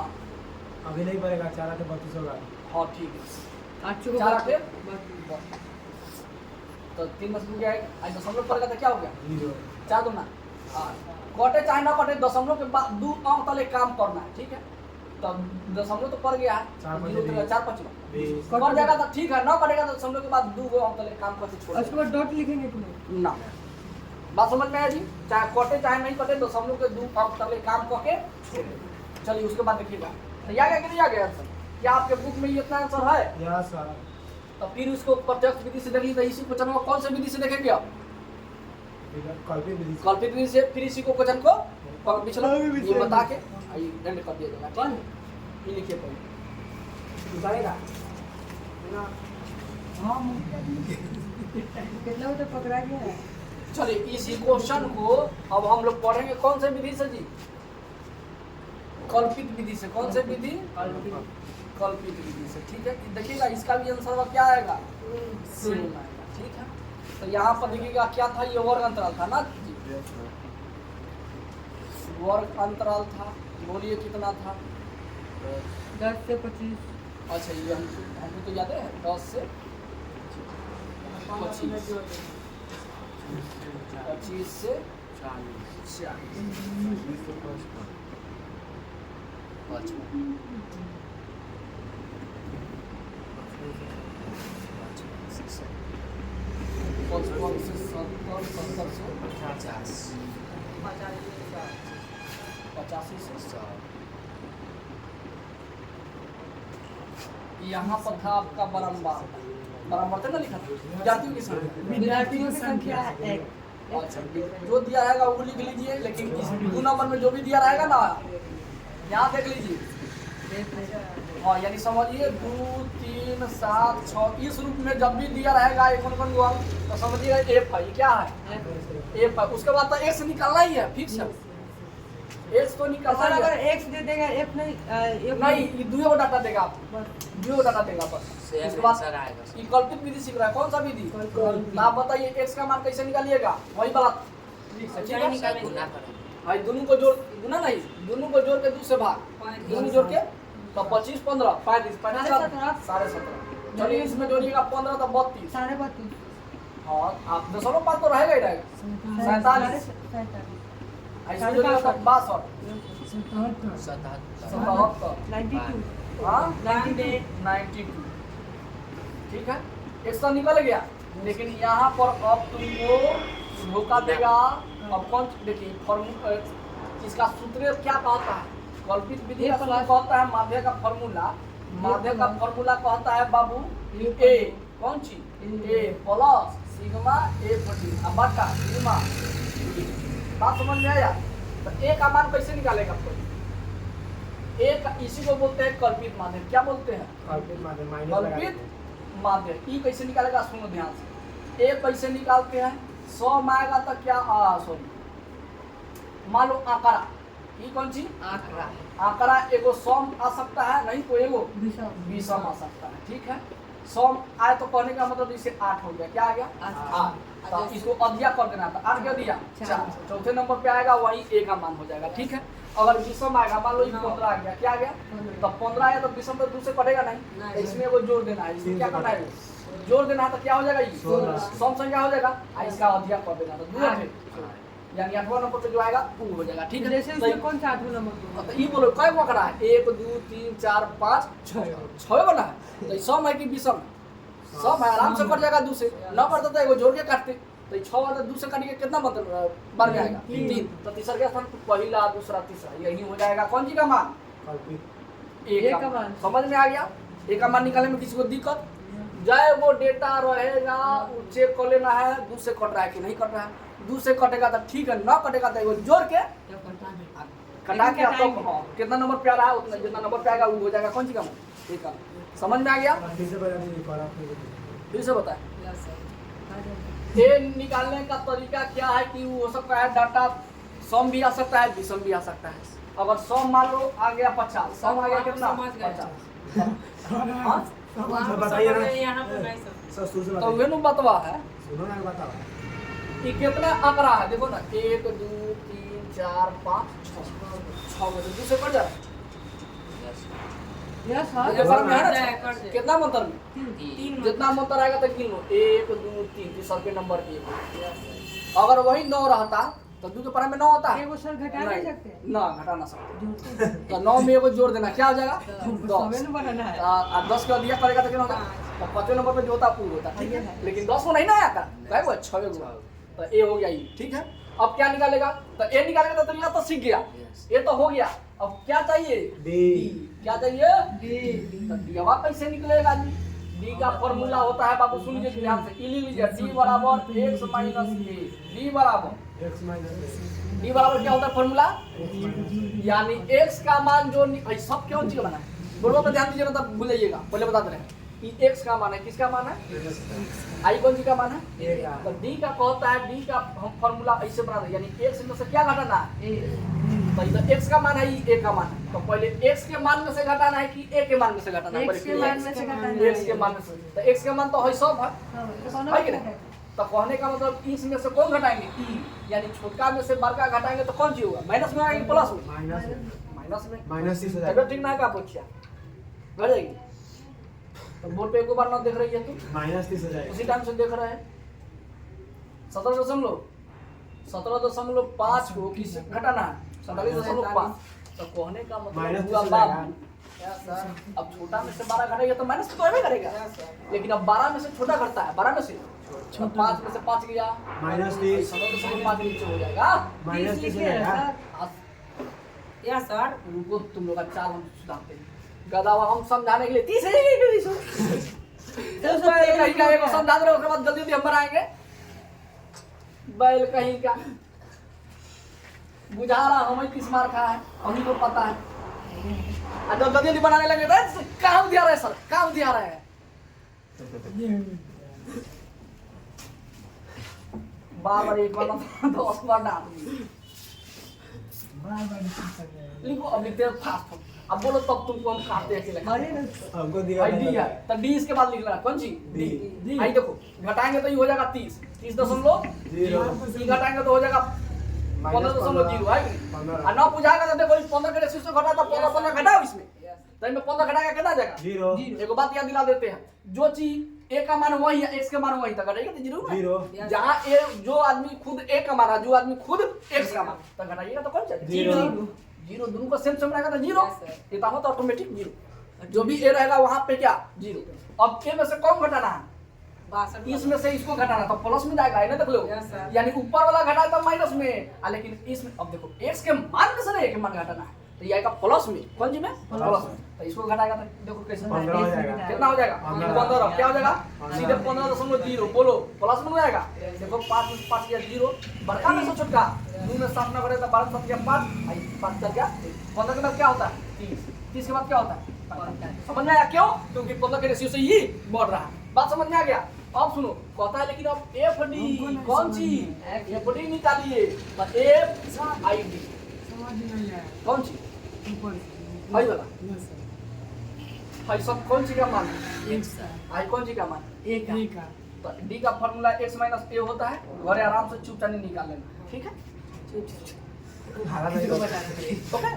अभी नहीं पड़ेगा 4 8 32 होगा। हाँ ठीक है 8 4 8 तो 3 में 2 गया आज दशमलव पड़ेगा तो क्या हो गया 0 4 2 ना कटे चाहे ना कटे दशमलव के बाद 2 अंक तले काम करना है ठीक है। तब दशमलव तो पड़ गया है, चार पाँच 4 बीस। पड़ जाएगा तो ठीक है, ना पड़ेगा तो दशमलव के बाद 2 गो हम पहले काम करके छोड़ उसके बाद डॉट लिखेंगे कि नहीं? देंगे। ना बात समझ में आया जी, चाहे कटे चाहे नहीं कटे, दशमलव के 2 अंक तक काम करके छोड़ देंगे। चलिए उसके बाद देखिएगा तो आ गया कि नहीं आ गया आंसर? क्या आपके बुक में ये इतना आंसर है? या सर तो फिर उसको प्रत्यक्ष विधि से देखिए, तो इसी क्वेश्चन को कौन से विधि से देखेंगे आप? कल्पित विधि से। कल्पित विधि से। फिर इसी को क्वेश्चन को ये बता के आइए दंड कर दिया जाएगा, ठीक है? ये लिखिए पहले बताएगा हाँ कितना तो पकड़ा गया है। चलिए इसी क्वेश्चन को अब हम लोग पढ़ेंगे कौन से विधि से जी? कल्पित विधि से। कौन से विधि? कल्पित विधि से, ठीक है? देखिएगा इसका भी आंसर क्या आएगा? सेम आएगा, ठीक है? तो यहाँ पर देखिएगा क्या था, ये वर्ग अंतराल था ना जी? वर्ग अंतराल था, बोलिए कितना था? 10 से 25। अच्छा ये हमको तो याद है 10 से 25, 25 से 40, 55 से 70, 70 से 85 से 100। यहाँ पर था आपका बारंबार, बारंबार था ना लिखा था? विद्यार्थियों की संख्या, विद्यार्थियों की संख्या 1। अच्छा जो दिया रहेगा वो लिख लीजिए, लेकिन इस 2 नंबर में जो भी दिया रहेगा ना, यहाँ देख लीजिए। हाँ यानी समझिए 2, 3, 7, 6 इस रूप में जब भी दिया रहेगा एक कौन गो तो समझिएगा एफ है। ये क्या है? एफ है। उसके बाद तो एक्स निकालना ही है, फिक्स है। एक्स तो निकालना ही अगर है। एक्स दे देगा एफ नहीं नहीं ये 2 डाटा देगा आपको, 2 डाटा देगा बस। उसके बाद ये कल्पित विधि सीख रहा है। कौन सा विधि? तो आप बताइए एक्स का मान कैसे निकालिएगा? वही वाला ठीक है? हाँ दोनों को जोड़, गुना नहीं, दोनों को जोड़ के 2 से भाग, दोनों जोड़ के तो 25, 15, 35, 17.5। चलिए इसमें जोड़िएगा 15 तो 32, 32.5। हाँ आप 0.5 तो रहेगा ही रहेगा, 47, इसमें जोड़िएगा तो 62, 77, 92। हाँ 92। ठीक है? एक्स्ट्रा निकल गया, लेकिन यहाँ पर अब तुमको धोखा देगा। अब कौन देखिए फॉर्मूला, इसका सूत्र क्या कहता है? कल्पित विधि का सूत्र कहता है माध्य का फॉर्मूला। माध्य का फॉर्मूला कहता है बाबू ए, कौन चीज? ए प्लस सिग्मा ए बटी अब बटा सिग्मा। बात समझ में आया? तो ए का मान कैसे निकालेगा कोई? ए का इसी को बोलते हैं कल्पित माध्य। क्या बोलते हैं? कल्पित माध्य माइनस कल्पित माध्य। ई कैसे निकालेगा सुनो ध्यान से। ए कैसे निकालते हैं? 100 में आएगा तो क्या, सॉरी मान लो आंकड़ा, ये कौन सी? आंकड़ा एगो सम आ सकता है, नहीं तो एगो विषम आ सकता है, ठीक है? सम आए तो कहने का मतलब इसे 8 हो गया। क्या आ गया? 8। तो इसको अधिया कर देना था, 8 क्या दिया? 4। चौथे नंबर पे आएगा वही ए का मान हो जाएगा, ठीक है? अगर विषम आएगा, मान लो ये 15 आ गया, क्या आ गया? तो 15 आया तो विषम तो 2 से कटेगा नहीं, इसमें एगो जोड़ देना है। इसमें क्या करना है? जोड़ देना है। तो क्या हो जाएगा? ये सम संख्या हो जाएगा, इसका अधिया कर देना तो 2 है, यानी 8वां नंबर पे जो आएगा वो हो जाएगा, ठीक है? जैसे उसमें कौन सा 8वां नंबर? तो ये बोलो कई गो आंकड़ा है? 1, 2, 3, 4, 5, 6 गो ना है। तो ये सम है कि विषम? सम है, आराम से कट जाएगा 2 से। न बढ़ता तो एगो जोड़ के काटते, तो ये 6 वाला 2 से काट के कितना मतलब बार में आएगा? 3। तो तीसरा के स्थान पर पहला, दूसरा, तीसरा यही हो जाएगा कौन जी का मान? ए का मान। समझ में आ गया? ए का मान निकालने में किसी को दिक्कत? जाए वो डेटा रहेगा वो चेक कर लेना है 2 से कट रहा है कि नहीं कट रहा है। 2 से कटेगा तो ठीक है, ना कटेगा तो एगो जोड़ के कटा के आपको कितना नंबर पे आ रहा है उतना, जितना नंबर पे आएगा वो हो जाएगा कौन सी का मान? ठीक है, समझ में आ गया? फिर से बताएं। ए निकालने का तरीका क्या है कि वो हो सकता है डाटा सम भी आ सकता है, विषम भी आ सकता है। अगर सम मान लो आ गया 50, सम आ गया कितना? 50। बताइए ना तो वेनु बतवा है सुनो ना बताओ कि कितना आंकड़ा है? देखो ना 1, 2, 3, 4, 5, 6 में 2 से कट जा रहा है। यस ये बार में है ना कितना मंत्र में? 3। जितना मंत्र आएगा तो गिन लो 1, 2, 3 तीसर के नंबर 1। अगर वही 9 रहता तो 2 के पढ़ाई में 9 होता है, एगो सर घटा नहीं सकते? ना घटा ना सकते। जोड़ते तो 9 में एगो जोड़ देना, क्या हो जाएगा? सबे 10। न बनाना है। 10 का दिया करेगा तो क्या होगा? तो 5वें नंबर पे जो होता पूरा होता, ठीक है? लेकिन 10 को नहीं ना आता, क्या वो 6 गो, तो ए हो गया ये, ठीक है? अब क्या निकालेगा? तो ए निकालेगा तो तरीका तो सीख गया, ए तो हो गया। अब क्या चाहिए? डी। क्या चाहिए? डी। तो डीवा कैसे निकलेगा जी? डी का फॉर्मूला होता है, बाबू सुन लीजिए ध्यान से, लिख लीजिए, डी बराबर x माइनस ए। डी बराबर x माइनस डी बराबर क्या होता है फॉर्मूला? यानी x का मान जो सब क्यों चीज बना है, बोलो तो ध्यान दीजिए ना, तब भूलिएगा, पहले बता दे रहे हैं कि x का मान है, किसका मान है? आई कौन सी का मान है? ए का। तो डी का कहता है, डी का हम फॉर्मूला ऐसे बना दे, यानी x में से क्या घटाना है? तो इधर x का मान है, ये a का मान है, तो पहले x के मान में से घटाना है कि a के मान में से घटाना है? x के मान में से घटाना है। x के मान में से, तो x के मान तो है सब है, है कि नहीं? तो कहने का मतलब इसमें से कौन घटाएंगे? ई, यानी छोटका में से बड़का घटाएंगे तो कौन चीज होगा? माइनस में आएगी प्लस में? माइनस माइनस में। माइनस 30 हो अगर जाएगा। ठीक ना है का पूछिया घट जाएगी। तो बोर्ड पे एक बार ना देख रही है तू, माइनस 30 हो जाएगा। उसी टाइम से देख रहा है। 17.5 को किस घटाना है? 47.5। तो कहने का मतलब माइनस हुआ 30 हो बाप। जाएगा। अब छोटा में से 12 घटेगा तो माइनस तो होबे करेगा, लेकिन अब 12 में से छोटा घटता है, 12 में से 5 में से 5 गया, माइनस 30। 17.5 नीचे हो जाएगा। माइनस 30 हो जाएगा। या सर रुको, तुम लोग का चाल हम सुधारते हैं। गदावा हम समझाने के लिए 30 है, तो बैल कहीं का एक समझा दे, उसके बाद जल्दी जल्दी हम बनाएंगे। बैल कहीं का बुझा रहा हमें किस मार खा है, हमें को पता है। जब जल्दी जल्दी बनाने लगे तो काम दिया रहा है सर, काम दिया रहा है। बार एक बार 10 बार डाल लिखो, अब लिखते हैं फास्ट। अब बोलो तब तुमको हम काटते हैं अकेले। अरे ना हमको दिया भाई डी है, तो डी इसके बाद लिखना है, कौन सी? डी। आई देखो, घटाएंगे तो ये हो जाएगा 30, 30.0 ई घटाएंगे तो हो जाएगा 15.0 है कि नहीं? 15। और 9 पूछाएगा तो देखो, इस 15 के रेशियो से घटा तो 15 घटाओ इसमें, तो इसमें 15 घटाएगा कितना जाएगा? 0। एक बात याद दिला देते हैं, जो चीज ए का मान वही है, एक्स का मान वही, तो घटाइएगा तो 0 0। जहाँ ए जो आदमी खुद ए का मान है, जो आदमी खुद एक्स का मान, तो घटाइएगा तो कौन चाहिए? 0 दोनों का सेम सेम रहेगा तो 0, ये तो ऑटोमेटिक 0। जो भी ए रहेगा वहां पे क्या? 0। अब ए में से कौन घटाना है? इसमें से इसको घटाना, तो प्लस में जाएगा, है ना? देख लो, यानी ऊपर वाला घटाया तो माइनस में, लेकिन इसमें अब देखो एक्स के मान में से ना ए के मान घटाना है, तो ये आएगा प्लस में, कौन जी में? प्लस में। तो इसको घटाएगा तो देखो कैसे 15 हो जाएगा। कितना हो जाएगा? 15। क्या हो जाएगा? सीधे 15.0 बोलो, प्लस में हो जाएगा। देखो 5 में 5 गया 0, बड़का में से छोटका 2 में 7 ना बढ़े तो 12 7 गया 5, 5 कर गया 15 के बाद क्या होता है? 30। 30 के बाद क्या होता है? समझ में आया क्यों? क्योंकि 15 के रेशियो से ही बढ़ रहा है। बात समझ में आ गया? अब सुनो, कहता है लेकिन अब एफ डी कौन सी? एफ डी निकालिए, एफ आई डी कौन सी? आई वाला भाई सब कौन सी का मान है? आई कौन सी का मान? ए का तो डी का फॉर्मूला x माइनस ए होता है, घरे आराम से चुपचाप निकाल लेना, ठीक है? ओके,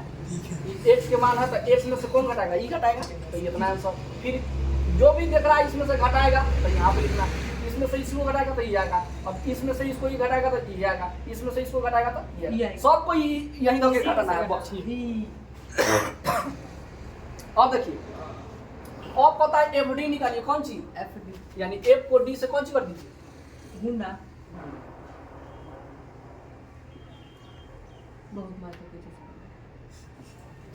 x के मान है तो x में से कौन घटाएगा? ई घटाएगा, तो ये इतना आंसर। फिर जो भी देख रहा है इसमें से घटाएगा तो यहाँ पे लिखना, इसमें से इसको घटाएगा तो ये आएगा, अब इसमें से इसको ये घटाएगा तो ये आएगा, इसमें से इसको घटाएगा तो ये आएगा, सबको यही दो के घटाना है बस। अब देखिए, अब पता है एफ डी निकालिए, कौन सी? एफ डी यानी एफ को डी से कौन सी कर दीजिए? गुना बहुत मात्रा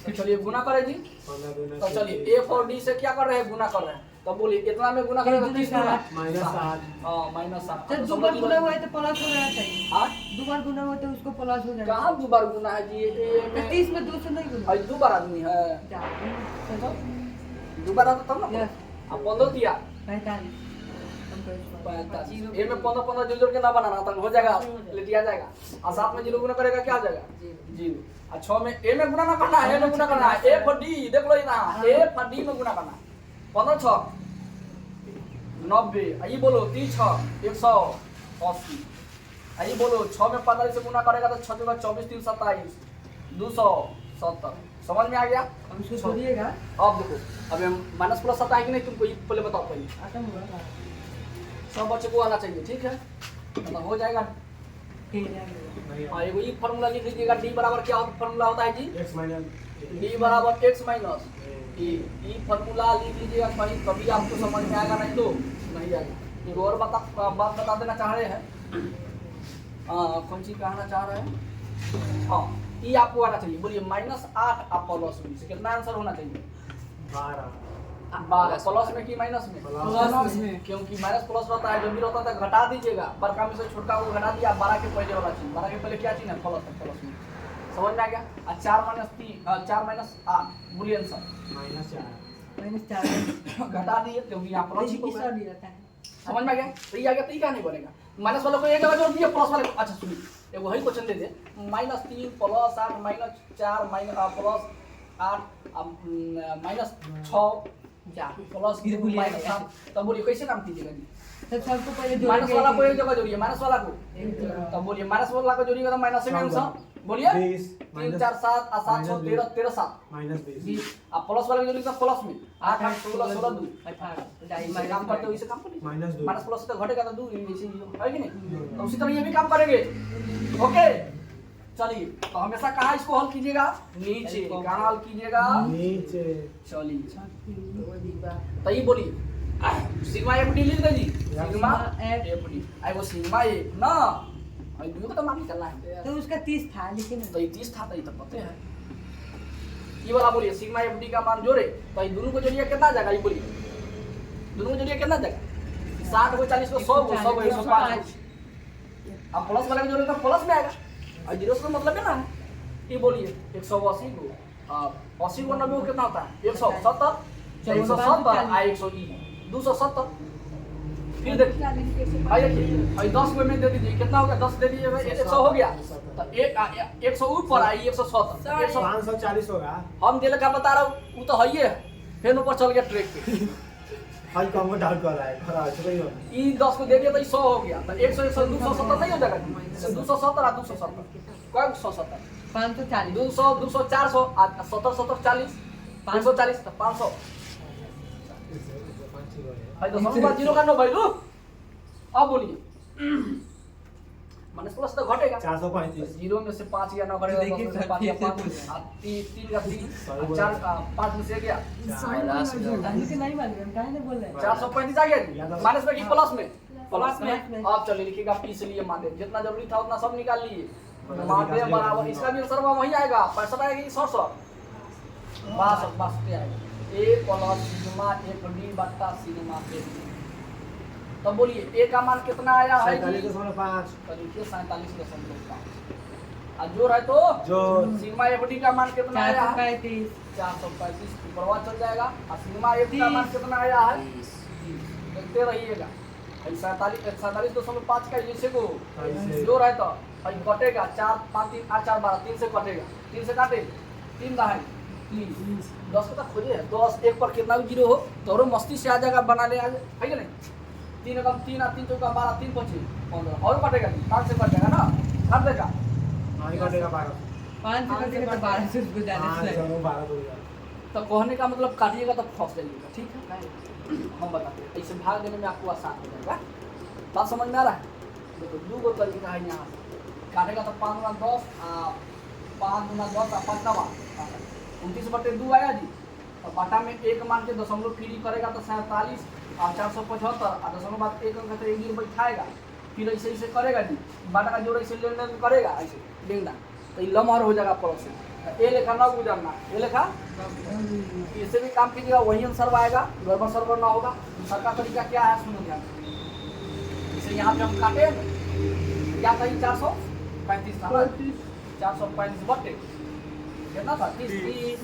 तो चलिए गुना करें जी। तो चलिए एफ और डी से क्या कर रहे हैं? गुना कर रहे हैं। तो बोलिए इतना में गुना करें तो 30 गुना -7। हाँ -7। तो 2 बार गुना हुआ है तो प्लस हो जाना चाहिए। हाँ 2 बार गुना हुआ तो उसको प्लस हो जाएगा। कहाँ 2 बार गुना है जी? तो 30 में 2 से नहीं गुना। आज 2 बार आदमी है, चलो 2 बार आता तब ना। अब 15 दिया 45 ए में 15 जोड़ के ना बनाना तो हो जाएगा, लिटिया जाएगा। और 7 में 0 गुना करेगा क्या हो जाएगा? 0। और 6 में ए में गुना ना करना है, ए में गुना करना है। एफ डी देख लो इधर, एफ डी में गुना करना है। 15 6 90, आई बोलो 3 6 180। आई बोलो 6 में 45 से गुना करेगा तो 6 × 24 3 27 270। समझ में आ गया? अब इसको छोड़िएगा। अब देखो, अब माइनस प्लस आता है कि नहीं तुमको ये पहले बताओ। पहले आता होगा सब बच्चे को आना चाहिए, ठीक है? तो हो जाएगा नहीं हाँ एगो ये फॉर्मूला लिख लीजिएगा, डी बराबर क्या फॉर्मूला होता है जी? एक्स माइनस डी बराबर एक्स माइनस ई फॉर्मूला लिख लीजिएगा कहीं, कभी आपको समझ में आएगा, नहीं तो नहीं आएगा। एक और बात बता देना चाह रहे हैं, कौन सी कहना चाह रहे हैं, हाँ ये आपको आना चाहिए। बोलिए -8 आप प्लस में कितना आंसर होना चाहिए? 12 प्लस में कि माइनस में? प्लस में। क्योंकि माइनस प्लस रहता है, जब भी रहता है घटा दीजिएगा, बड़का में से छोटका को घटा दिया, 12 के पहले वाला चीज, 12 के पहले क्या चीज है? प्लस है, प्लस में समझ में आ गया। 4 - 8 बोलिए आंसर -4 घटा दिए क्योंकि यहाँ प्लस ही किस और नहीं रहता है। समझ में आ गया। तो ये आ गया, तो ये क्या नहीं बनेगा? माइनस वाले को एक जगह जोड़ दिया, प्लस वाले को, अच्छा सुनिए एगो वही क्वेश्चन दे दे, -3 + 8 -4 प्लस 8 -6 प्लस -7, तब बोलिए कैसे काम कीजिएगा जी? तो सबको पहले माइनस वाला को एक जगह जोड़िए, माइनस वाला को, तब बोलिए माइनस वाला को जोड़िएगा तो माइनस में आंसर बोलिए 3 4 7 और 7 6 13 13 7 -20 अब प्लस वाला को जोड़िएगा प्लस में 8 8 16 16 2 18 इसे काम करते हो, इसे काम करिए, -2 माइनस प्लस तो घटेगा तो 2 ऐसे ही है कि नहीं? तो उसी तरह ये भी काम करेंगे। ओके चलिए, तो हमेशा कहाँ इसको हल कीजिएगा? नीचे। कहाँ हल कीजिएगा? नीचे। चलिए तो ये बोलिए सिग्मा एफ डी लिख दे जी, सिग्मा एफ डी आई वो सिग्मा एफ ना, आई दूसरा तो मान निकलना है, तो उसका 30 था लेकिन तो ये 30 था, तो ये तो पता है। ये वाला बोलिए सिग्मा एफ डी का मान जोड़े तो ये दोनों को जोड़िए कितना जाएगा? ये बोलिए दोनों को जोड़िए कितना जाएगा? 60 को 40 को 100 को 100 को 105। अब प्लस वाले को जोड़े तो प्लस में आएगा, और जीरो से मतलब है ना। ये बोलिए 180 को 80 को 90 को कितना होता है? 170 170 आ 270। फिर देखिए भाई, देखिए भाई 10 को में दे दीजिए, कितना हो गया? 10 दे दीजिए, 100 हो गया, तो 100 ऊपर आई 170 540 होगा। हम दिल का बता रहा हूँ, वो तो है ही है, फिर ऊपर चल गया ट्रैक पे। हाई कम को डाउट कर रहा है, खरा है सही हो। ई 10 को दे दिया तो 100 हो गया, तो 100 100 270 नहीं हो जाएगा? 270 और 270 कौन 170 540 200 200 400 70 70 40 540 तो 500 भाई, तो समझ जीरो का 9 भाई लो। अब बोलिए माइनस प्लस तो घटेगा, 435 जीरो में से 5 या 9 घटेगा, देखिए 10 में से 5 या 5 3 का 3 4 5 में से गया लेकिन नहीं मालूम हम काहे नहीं बोल रहे हैं। 435 आ गया जी, माइनस में कि प्लस में? प्लस प्लस में। में। आप चलिए लिखिएगा पी से लिए माध्य, जितना जरूरी था उतना सब निकाल लिए, माध्य बराबर इसका भी आंसर वही आएगा, 65 आएगा कि 100 62 आएगा। ए प्लस सिग्मा एफ डी बट्टा सिग्मा एफ डी। तब बोलिए ए का मान कितना आया है? 47.5 तो लिखिए 47.5। और जोड़ है तो जो सिग्मा एफ डी का मान कितना आया है? 435 435 ऊपरवा चल जाएगा, और सिग्मा एफ का मान कितना आया है? देखते रहिएगा। 47.5 का जैसे को जोड़ है तो कटेगा 4 5 3 8 4 12 3 से कटेगा, 3 से काटे 3 है 30 10 का खोजे है, 10 1 पर कितना भी जीरो हो तो मस्ती से आ जाएगा, बना ले है कि नहीं? 3 कम 3 और 3 चौका 12 3 25 15 और कटेगा, 5 से कट जाएगा ना, काट देगा नहीं कटेगा 12 5 से कटेगा तो 12 से उसको जाने से लगेगा। 12 हो गया। तो कहने का मतलब काटिएगा तो फंस जाइएगा, ठीक है? हम बताते हैं, ऐसे भाग देने में आपको आसान हो जाएगा। बात समझ में आ रहा है? देखो 2 गो तरीका है यहाँ से काटेगा, तो 5 गुना 10 5 गुना 10 और 5 9 29/2 आया जी। और बाटा में एक मान के दशमलव फ्री करेगा तो 47 और 475 और दशमलव बाद एक अंक तो एक दिन बैठाएगा, फिर ऐसे ऐसे करेगा जी, बाटा का जोड़ ऐसे लेन देन करेगा, ऐसे लेना तो ये लम्हा हो जाएगा प्लस से। ए लेखा ना गुजरना, ए लेखा इससे भी काम कीजिएगा, वही आंसर आएगा, गड़बड़ सरबर ना होगा। दूसरा का तरीका क्या है सुनो ध्यान से। जैसे यहाँ पे हम काटे क्या था, 435 था, 435 बटे कितना था 30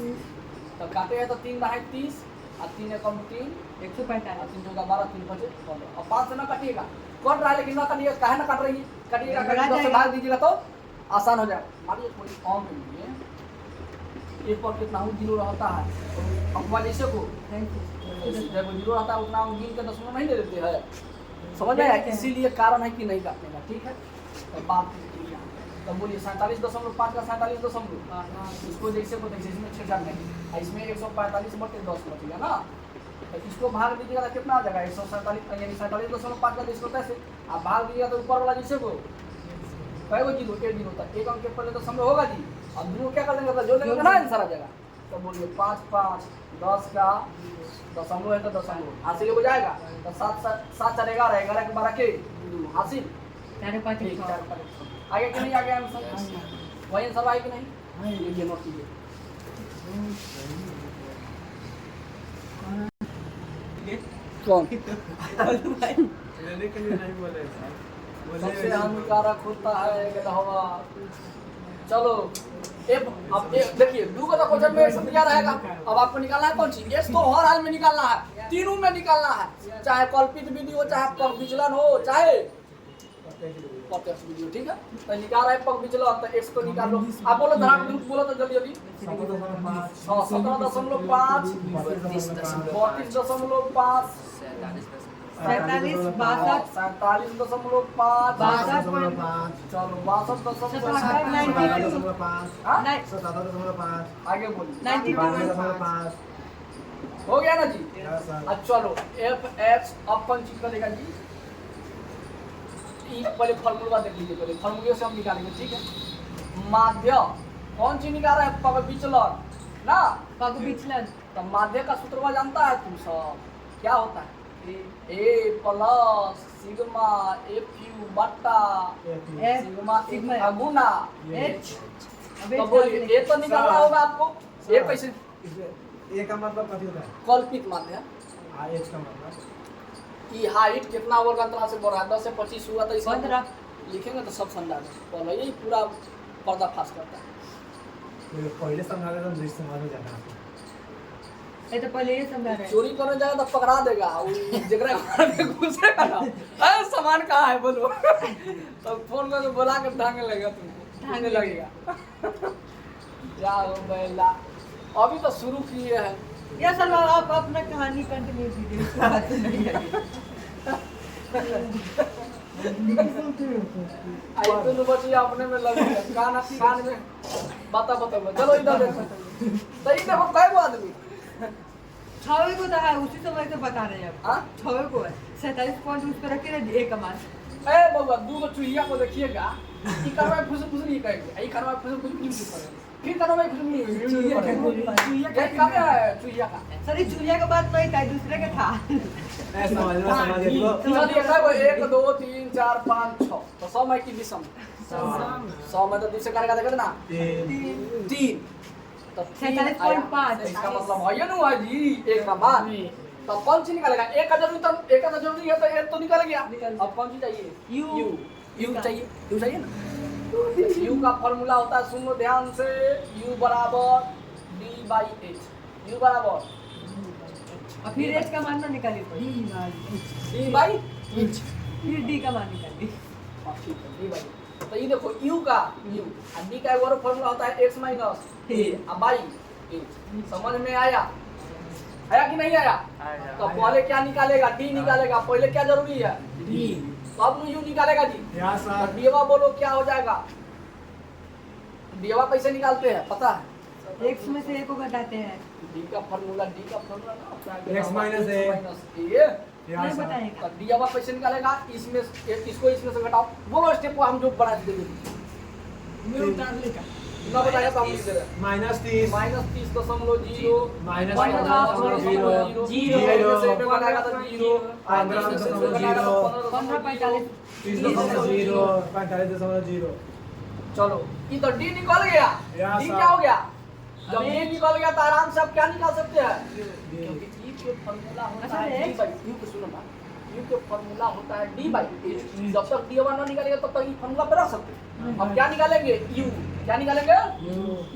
तो काटे हैं तो 3 रहा है 30 और 3 एकम 3 145 3 चौका 12 3 5 15 और 5 से ना काटिएगा, कट रहा है लेकिन ना काटिएगा, काहे ना काट रही है? काटिएगा, 10 से भाग दीजिएगा तो आसान हो जाएगा। मानिए कोई फॉर्म में एक पर कितना हो जीरो रहता है, अथवा जैसे को जब जीरो रहता है उतना हम गिन के दशमलव नहीं ले देते हैं, समझ में आया? इसीलिए कारण है कि नहीं काटने का, ठीक है? तो बात तो बोलिए 47.5 का 47 इसको जैसे को तैसे इसमें 6 नहीं, इसमें 145 बटे 10 बचेगा ना, तो इसको भाग दीजिएगा तो कितना आ जाएगा 147 यानी 47.5 का इसको कैसे आप भाग दीजिएगा तो ऊपर वाला जैसे को कई वो जीरो 8 जीरो होता है, एक अंक के पहले दशमलव होगा जी। अब दोनों क्या कर देंगे मतलब जोड़ देंगे ना आंसर आ जाएगा। तो बोलिए 5 5 10 का दशमलव है तो दशमलव हासिल हो जाएगा। तो 7 7 4 11 11 के 12 के हासिल 4 5 ठीक, 6 4 5 आगे कि नहीं आगे आंसर वही आंसर आए कि नहीं ये नोट कीजिए। कौन लेने के लिए नहीं बोले सबसे हानिकारक होता है गधवा। चलो अब देखिए दो का क्वेश्चन में सब क्या रहेगा। अब आपको निकालना है कौन चीज, एस तो हर हाल में निकालना है, तीनों में निकालना है, चाहे कल्पित विधि हो, चाहे पग विचलन हो, चाहे प्रत्यक्ष विधि हो। ठीक है तो निकाल रहा है पग विचलन, तो एक्स तो निकाल लो। आप बोलो धराक दूर बोलो तो जल्दी जल्दी। 17.5 32.5 47 62 47.5 चलो 62.5 आगे बोलिए 92 हो गया ना जी। अच्छा चलो एफ एच अपन चीज करेगा जी। पहले फॉर्मूला देख लीजिए, पहले फॉर्मूले से हम निकालेंगे। ठीक है माध्य कौन चीज निकाल रहा है, पग विचलन ना, पग विचलन। तो माध्य का सूत्र जानता है तुम सब, क्या होता है ए प्लस सिग्मा एफ यू बट्टा सिग्मा सिग्मा गुना एच। तो बोलिए ए तो निकालना होगा आपको। ए कैसे ए का मतलब कथी होता है, कल्पित माध्य एच का मतलब की हाइट कितना वर्ग अंतराल से बढ़ा है, 10 से 25 हुआ तो इसका 15 लिखेंगे तो सब समझा पहले यही पूरा पर्दाफाश करता है। तो पहले समझा दे तो दूसरे समझ में जाना है। ये तो पहले ही समझा रहे हैं। चोरी करने जाएगा तो पकड़ा देगा, जगरा घर में घुसेगा ना अरे सामान कहाँ है बोलो तो फोन करके बुला के ढांगे लगेगा तुमको, ढांगे लगेगा क्या हो बेला। अभी तो शुरू किए हैं या सर आप अपना कहानी कंटिन्यू कीजिए। आई तो बच्चे अपने में लगे हैं, कान में बता चलो इधर देखो तो ये देखो कै गो आदमी 6 को तो है उसी समय से बता रहे हैं आप। हाँ 6 को है 47 पॉइंट उस पर रखे ना एक कमान। ए बाबा दू गो चूहिया को देखिएगा, ई करवा फुस फुस नहीं करेंगे, ई करवा फुस फुस नहीं करेंगे, फिर करवा फुस नहीं चूहिया क्या काम है चूहिया का। सर ये चूहिया का बात नहीं था, दूसरे का था। चलिए कै गो 1 2 3 4 5 6 तो 100 में की विषम 100 में तो दूसरे करेगा देखो ना 3 तो 47.5 इसका मतलब है ना है जी एक का बाद तो कौन सी निकालेगा, एक का जरूरी तो एक का जरूरी है तो एक तो निकल गया। अब कौन सी चाहिए यू चाहिए ना। यू का फॉर्मूला होता है, सुनो ध्यान से, यू बराबर d/h, यू बराबर और फिर एच का मान ना निकालिए, d/h फिर डी का मान निकालिए। ठीक है d/h। तो ये देखो यू का यू और डी का एक और फॉर्मूला होता है x minus a by h। समझ में आया कि नहीं आया? तो पहले क्या निकालेगा, डी निकालेगा। पहले क्या जरूरी है, डी, तब यू निकालेगा जी। तो डीवा बोलो क्या हो जाएगा, डीवा कैसे निकालते हैं पता है, एक्स में से ए को घटाते हैं। डी का फॉर्मूला ना x माइनस ए नहीं बताएगा। तो डीवा कैसे निकालेगा, इसमें इसको इसमें से घटाओ, बोलो स्टेप को हम जो बना देंगे ना बताया तो हम लिख दे रहे हैं माइनस 30 -30.0 माइनस -0 जीरो से पे बनाएगा तो 0 15.45 45.0 चलो ये तो डी निकल गया। या डी साहब। क्या हो गया, जब डी निकल गया तो आराम से आप क्या निकाल सकते हैं, क्योंकि ई के फॉर्मूला होता है डी बाई यू के, सुनो ना, यू के फॉर्मूला होता है डी बाई एच। जब तक डी वन निकालेगा तब तक ई फॉर्मूला पे रख सकते हैं। अब क्या निकालेंगे, यू क्या निकालेंगे,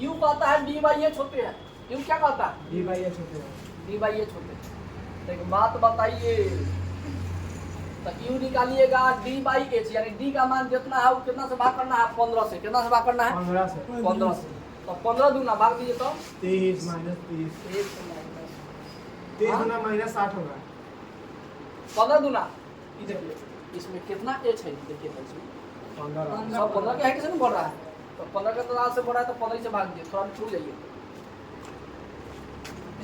यू कहता है डी बाई एच होते हैं, यू क्या कहता है डी बाई एच होते हैं, डी बाई एच होते हैं। तो एक बात बताइए, तो यू निकालिएगा डी बाई एच, यानी डी का मान जितना है वो कितना से भाग करना है, 15 से। कितना से भाग करना है, 15 से 15 से। तो 15 दूना भाग दीजिए तो 30 माइनस 30 30 गुना माइनस 60 होगा। 15 दूना, ये देखिए इसमें कितना एच है, देखिए तो इसमें 15 सब 15 के है, किसी ने बढ़ रहा है तो 15 के अंतराल से बढ़ा है तो 15 से भाग दिए, थोड़ा छू जाइए।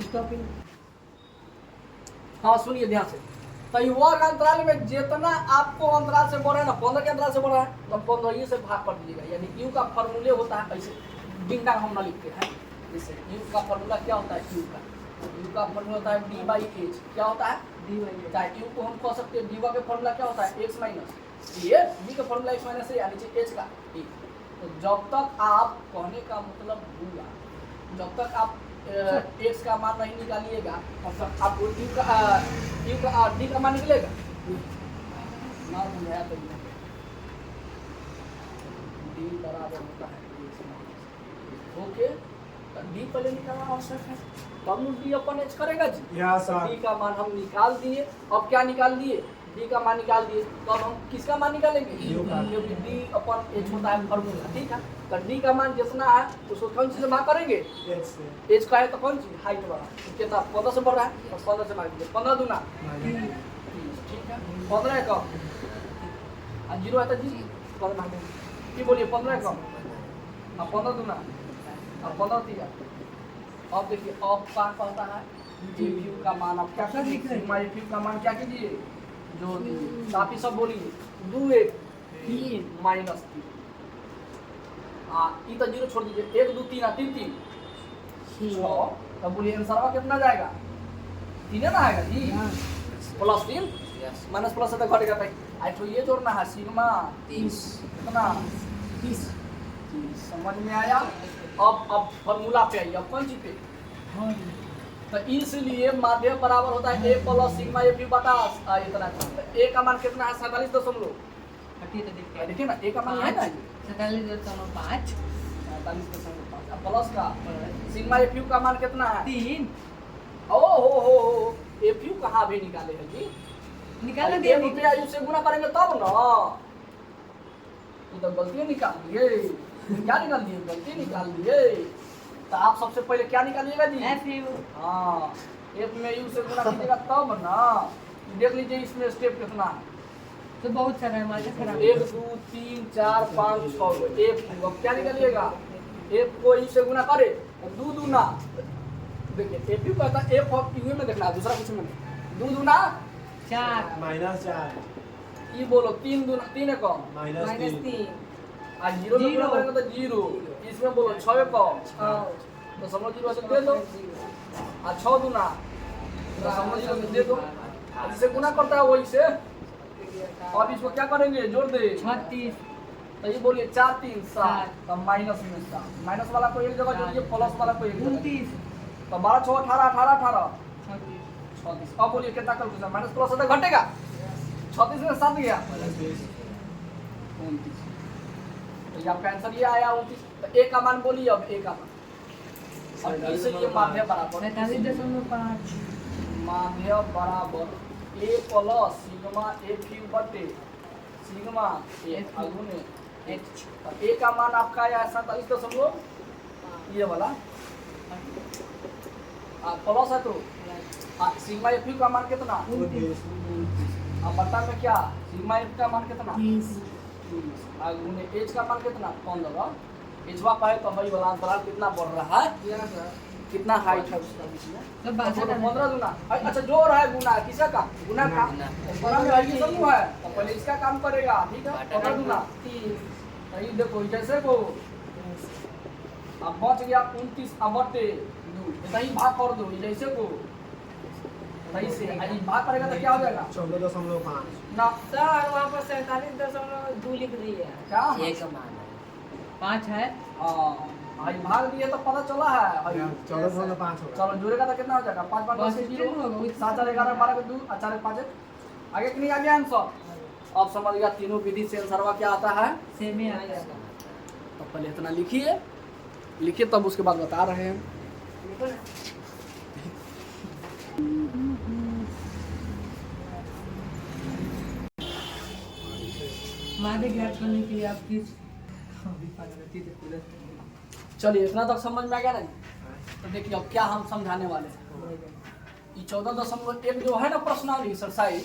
स्टॉपिंग। हाँ सुनिए ध्यान से, तो ये वर्ग अंतराल में जितना आपको अंतराल से बढ़ा है ना, 15 के अंतराल से बढ़ा है, तो 15 ही से भाग कर दीजिएगा। यानी यू का फॉर्मूले होता है ऐसे, डिंग डांग हम ना लिखते हैं जैसे। यू का फॉर्मूला क्या होता है? यू का फॉर्मूला होता है d/h। क्या होता है? चाहे यू को हम कह सकते हैं, dy का फॉर्मूला क्या होता है? x माइनस ये b का फॉर्मूला x माइनस है, यानी h का a। तो जब तक आप, कहने का मतलब हुआ, जब तक आप x का मान नहीं निकालिएगा, मतलब आप यू का d का मान निकलेगा ना, बुझाया तो नहीं। d बराबर होता है x माइनस, ओके। तो d पहले निकालना आवश्यक है, तब d अपन h करेगा जी। या सर d का मान हम निकाल दिए। अब क्या निकाल दिए? d का मान निकाल दिए। तो अब हम किसका मान निकालेंगे? क्योंकि d अपन h होता है फॉर्मूला, ठीक है। तो d का मान जितना है उसको कौन सी से भाग करेंगे? h का है तो कौन सी हाइट वाला, कितना 15 से बढ़ रहा है, तो 15 से भाग दीजिए। 15 दूना 30, ठीक है। 15 है कम और 0 है तो जी 15 भाग देंगे। ये बोलिए 15 है कम और 15 दूना और 15 दिया। अब देखिए अब क्या कहता है? एफ का मान आप क्या कीजिए? एफ का मान क्या कीजिए? जोड़ दीजिए। तो आप ही सब बोलिए 2 1 3 माइनस 3। ये तो 0 छोड़ दीजिए। 1 2 3 3 3 6। तब बोलिए आंसर कितना जाएगा? 3 ना आएगा जी। प्लस 3 माइनस प्लस तो घटेगा भाई। आई तो ये जोड़ना है सिग्मा 30 कितना 30। समझ में आया? अब फॉर्मूला पे आइए। अब कौन सी पे? तो इसलिए माध्य बराबर होता है a प्लस सिग्मा एफ बटा इतना। तो a का मान कितना है? 47 देखिए ना, a का मान है ना 47.5 प्लस का सिग्मा एफ का मान कितना है? 3। ओ हो एफ कहाँ भी निकाले है जी? निकाल दिए रुपया उससे गुना करेंगे तब ना। ये तो गलती निकाल दिए। क्या निकाल दिए? गलती निकाल दिए। तो आप सबसे पहले क्या निकालिएगा जी? हाँ, एफ में यू से गुना कीजिएगा तब ना। देख लीजिए इसमें स्टेप कितना है। तो बहुत सारा है हमारे खराब। 1 2 3 4 5 6 एफ। अब क्या निकालिएगा? एफ को यू से गुना करे और 2 दूना, देखिए एफ यू कहता है एफ ऑफ यू में देखना, दूसरा कुछ में नहीं। 2 दूना 4 -4 ये बोलो 3 दूना 3 है कम -3 आज 0 में गुना करेंगे तो 0। इसमें बोलो 6 है कम तो समझ 0 से दे दो। और 6 दूना तो समझ 0 से दे दो। जिसे गुना करता है वही से। अब इसको क्या करेंगे? जोड़ दे 36। तो ये बोलिए 4 3 7 तो माइनस में 7। माइनस वाला को एक जगह जोड़िए, प्लस वाला को एक जगह। 29 तो 12 6 18 18 18 36 36। अब बोलिए कितना कैलकुलेशन? माइनस प्लस होता है घटेगा। 36 में 7 गया 29। तो आपका आंसर ये आया 29। तो ए का मान बोलिए। अब ए का मान अब इसलिए माध्य बराबर 45.5 माध्य बराबर a plus sigma F you बटे सिग्मा एफ गुने h। और a का मान आपका आया 47.5 ये वाला प्लस है तो सिग्मा एफ यू का मान कितना? 29 अब बता में क्या? सिग्मा एफ का मान कितना? 30 गुने h का मान कितना? 15। एचवा पाए तो भाई वाला अंतराल कितना बढ़ रहा है? कितना हाइट है उसका बीच में? तो 62 15 गुना। अच्छा जोड़ है गुना किसका का? गुना का। बड़ा में है समूह है तो पहले इसका काम करेगा, ठीक है। 15 गुना 30। तो ये देखो जैसे को अब बच गया 29 अब बटे 2। सही भाग कर दो जैसे को सही से। ये भाग करेगा तो क्या हो जाएगा? 14.5 ना सर वहाँ पर 47.2 लिख दिए क्या? 5 है। हाँ ये भाग दिए तो पता चला है। 14.5 होगा। चलो जोड़ेगा तो कितना हो जाएगा? 5 5 10 0 7 4 11 12 2 4 5 आगे कि नहीं आ गया आंसर? अब समझ गया तीनों विधि से आंसरवा क्या आता है? सेम ही आएगा। तो पहले इतना लिखिए, लिखिए तब उसके बाद बता रहे हैं। माध्य ज्ञात करने के लिए आप किस चलिए इतना तक समझ में आ गया नहीं? तो देखिए अब क्या हम समझाने वाले हैं। ये 14.1 जो है ना प्रश्नावली एक्सरसाइज,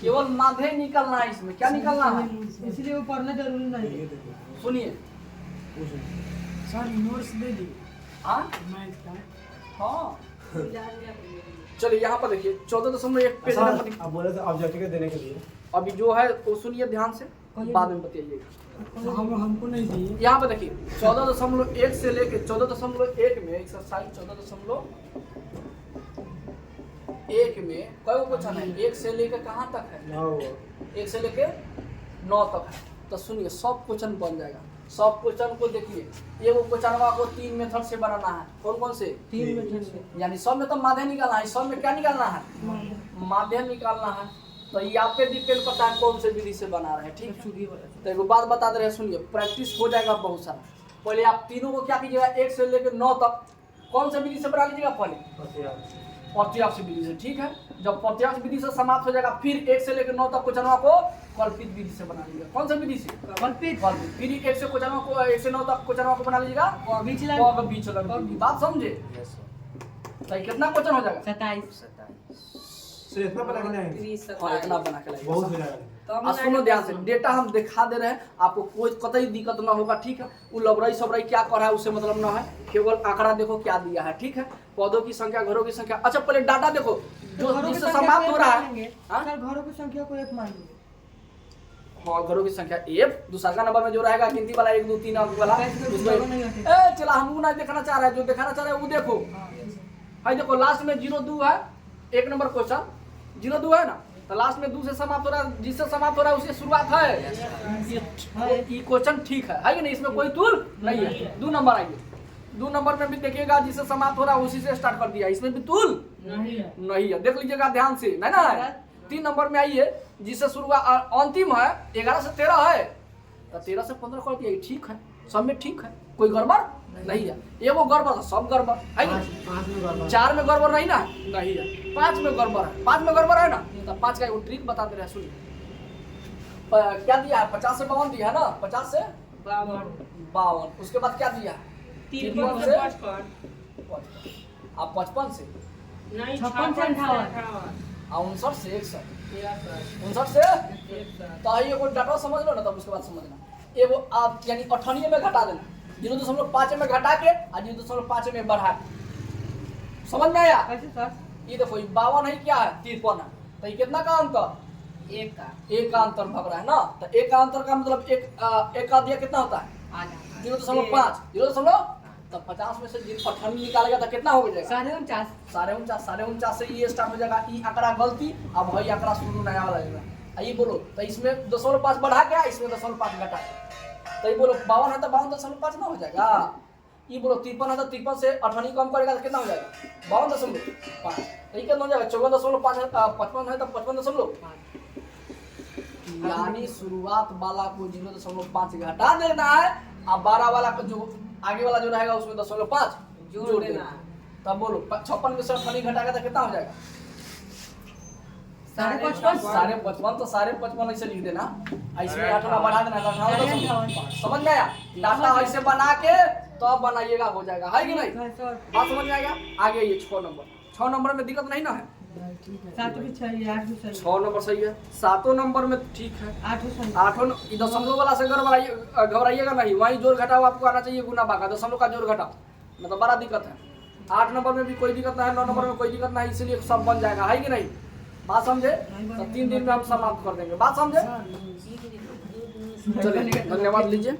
केवल माध्य निकलना है। इसमें क्या निकलना है? इसलिए वो पढ़ना जरूरी नहीं है। सुनिए सर नोट्स दे दी हाँ मैथ का। हाँ चलिए यहाँ पर देखिए 14.1 पेज सर, नंबर। आप बोले थे ऑब्जेक्टिव देने के लिए। अभी जो है वो सुनिए ध्यान से, बाद में बताइएगा। हमको नहीं दिए। यहाँ पे देखिए 14.1 से लेके 14.1 में एक्सरसाइज 14.1 में कई क्वेश्चन है, 1 से लेके कहाँ तक है? 1 से लेके 9 तक है। तो सुनिए सब क्वेश्चन बन जाएगा। सब क्वेश्चन को देखिए, ये वो क्वेश्चन को 3 मेथड से बनाना है। कौन कौन से? 3 मेथड से, यानी सब में तो माध्य निकालना है, सब में क्या निकालना है? माध्य निकालना है। तो ये आप पे डिपेंड करता है कौन से विधि से बना रहे हैं, ठीक है। तो एक बात बता दे रहे हैं, सुनिए, प्रैक्टिस हो जाएगा बहुत सारा। पहले आप तीनों को क्या कीजिएगा, 1 से लेकर 9 तक कौन से विधि से बना लीजिएगा? पहले प्रत्यक्ष विधि से, ठीक है। जब प्रत्यक्ष विधि से समाप्त हो जाएगा, फिर 1 से लेकर 9 तक क्वेश्चन को कल्पित विधि से बना लीजिएगा। कौन से विधि से? कल्पित। फिर 1 से क्वेश्चन को 1 से 9 तक क्वेश्चन को बना लीजिएगा विचलन विधि। बात समझे? तो कितना क्वेश्चन हो जाएगा? 27। सर इतना बना के नहीं। हाँ, इतना बना के लाइए। बहुत हो जाएगा। अब सुनो ध्यान से, डेटा हम दिखा दे रहे हैं, आपको कोई कतई दिक्कत ना होगा, ठीक है। वो लबरई सबरई क्या कर रहा है उससे मतलब ना है, केवल आंकड़ा देखो क्या दिया है, ठीक है। पौधों की संख्या, घरों की संख्या। अच्छा पहले डाटा देखो जो जिससे समाप्त हो रहा है। हाँ? सर घरों की संख्या को 1 मान लीजिए। हाँ, घरों की संख्या 1, दूसरा का नंबर में जो रहेगा गिनती वाला 1 2 3 अंक वाला उसमें। चला हम ना देखना चाह रहा है, जो दिखाना चाह रहा है वो देखो। भाई देखो लास्ट में 0 2 है, 1 नंबर क्वेश्चन 0 2 है ना, तो लास्ट में 2 से समाप्त हो रहा है, जिससे समाप्त हो रहा है उससे शुरुआत है। ये क्वेश्चन ठीक है कि नहीं? इसमें कोई तुल नहीं है। 2 नंबर आइए, 2 नंबर में भी देखिएगा जिससे समाप्त हो रहा है उसी से स्टार्ट कर दिया, इसमें भी तुल नहीं है। देख लीजिएगा ध्यान से, नहीं ना। 3 नंबर में आइए, जिससे शुरुआत अंतिम है 11 से 13 है, तो 13 से 15 कर दिया, ठीक है। सब में ठीक है, कोई गड़बड़ नहीं है। ये वो गड़बड़ है, सब गड़बड़ है ना। 4 में गड़बड़ नहीं ना, नहीं है। 5 में गड़बड़ है, 5 में गड़बड़ है ना, तो 5 का एक ट्रिक बता दे रहे हैं, सुनिए। क्या दिया है? 50 से 52 दिया है ना, 50 से 52। उसके बाद क्या दिया? 53 से 55। अब 55 से 56 से 58। 59 से 61। 59 से तो ये कोई डाटा समझ लो ना, तब उसके बाद समझना। ये वो आप यानी 98 में घटा देना, 0.5 में घटा के और 0.5 में बढ़ा के। समझ में आया? कैसे सर? ये देखो 52 है, क्या है? 53 है। तो ये कितना का अंतर? 1 का अंतर भग रहा है ना। तो 1 का अंतर का मतलब 1 का दिया कितना होता है? 0.5। 0. तो 50 में से 98 निकालेगा तो कितना हो जाएगा? 49.5 से ये स्टार्ट हो जाएगा। ये आंकड़ा गलती, अब वही आंकड़ा शुरू नया वाला लेगा। ये बोलो तो इसमें 0.5 बढ़ा के, इसमें 0.5 घटा के। तो ये बोलो 52 है तो 52.5 ना हो जाएगा। ये बोलो 53 है तो 53 से 98 कम करेगा तो कितना हो जाएगा? 52.5। तो ये कितना हो जाएगा? 54.5 है, 55 है तो 55.5। यानी शुरुआत वाला को 0.5 घटा देना है, अब 12 वाला को जो आगे वाला जो रहेगा उसमें 0.5 जोड़ देना है। तब बोलो 56 में से 98 घटाएगा तो कितना हो जाएगा? 55.5। तो 55.5 ऐसे लिख देना, इसमें 8 बढ़ा देना, 58। समझ में आया? डाटा ऐसे बना के तो बनाइएगा, हो जाएगा, है कि नहीं? बात समझ में आएगा? आगे ये 6 नंबर। 6 नंबर में दिक्कत नहीं ना है? 7 भी सही है, 8 भी सही है। 6 नंबर सही है, 7 नंबर में ठीक है। 8 सही है। 8 दशमलव वाला से घबराइएगा नहीं, वहीं जोड़ घटाओ आपको आना चाहिए, गुना भागा, दशमलव का जोड़ घटाओ, मतलब बड़ा दिक्कत है। 8 नंबर में भी कोई दिक्कत नहीं है, 9 नंबर में कोई दिक्कत नहीं, इसलिए सब बन जाएगा, है कि नहीं? बात समझे? तो 3 दिन में हम समाप्त कर देंगे। बात समझे? चलिए धन्यवाद लीजिए।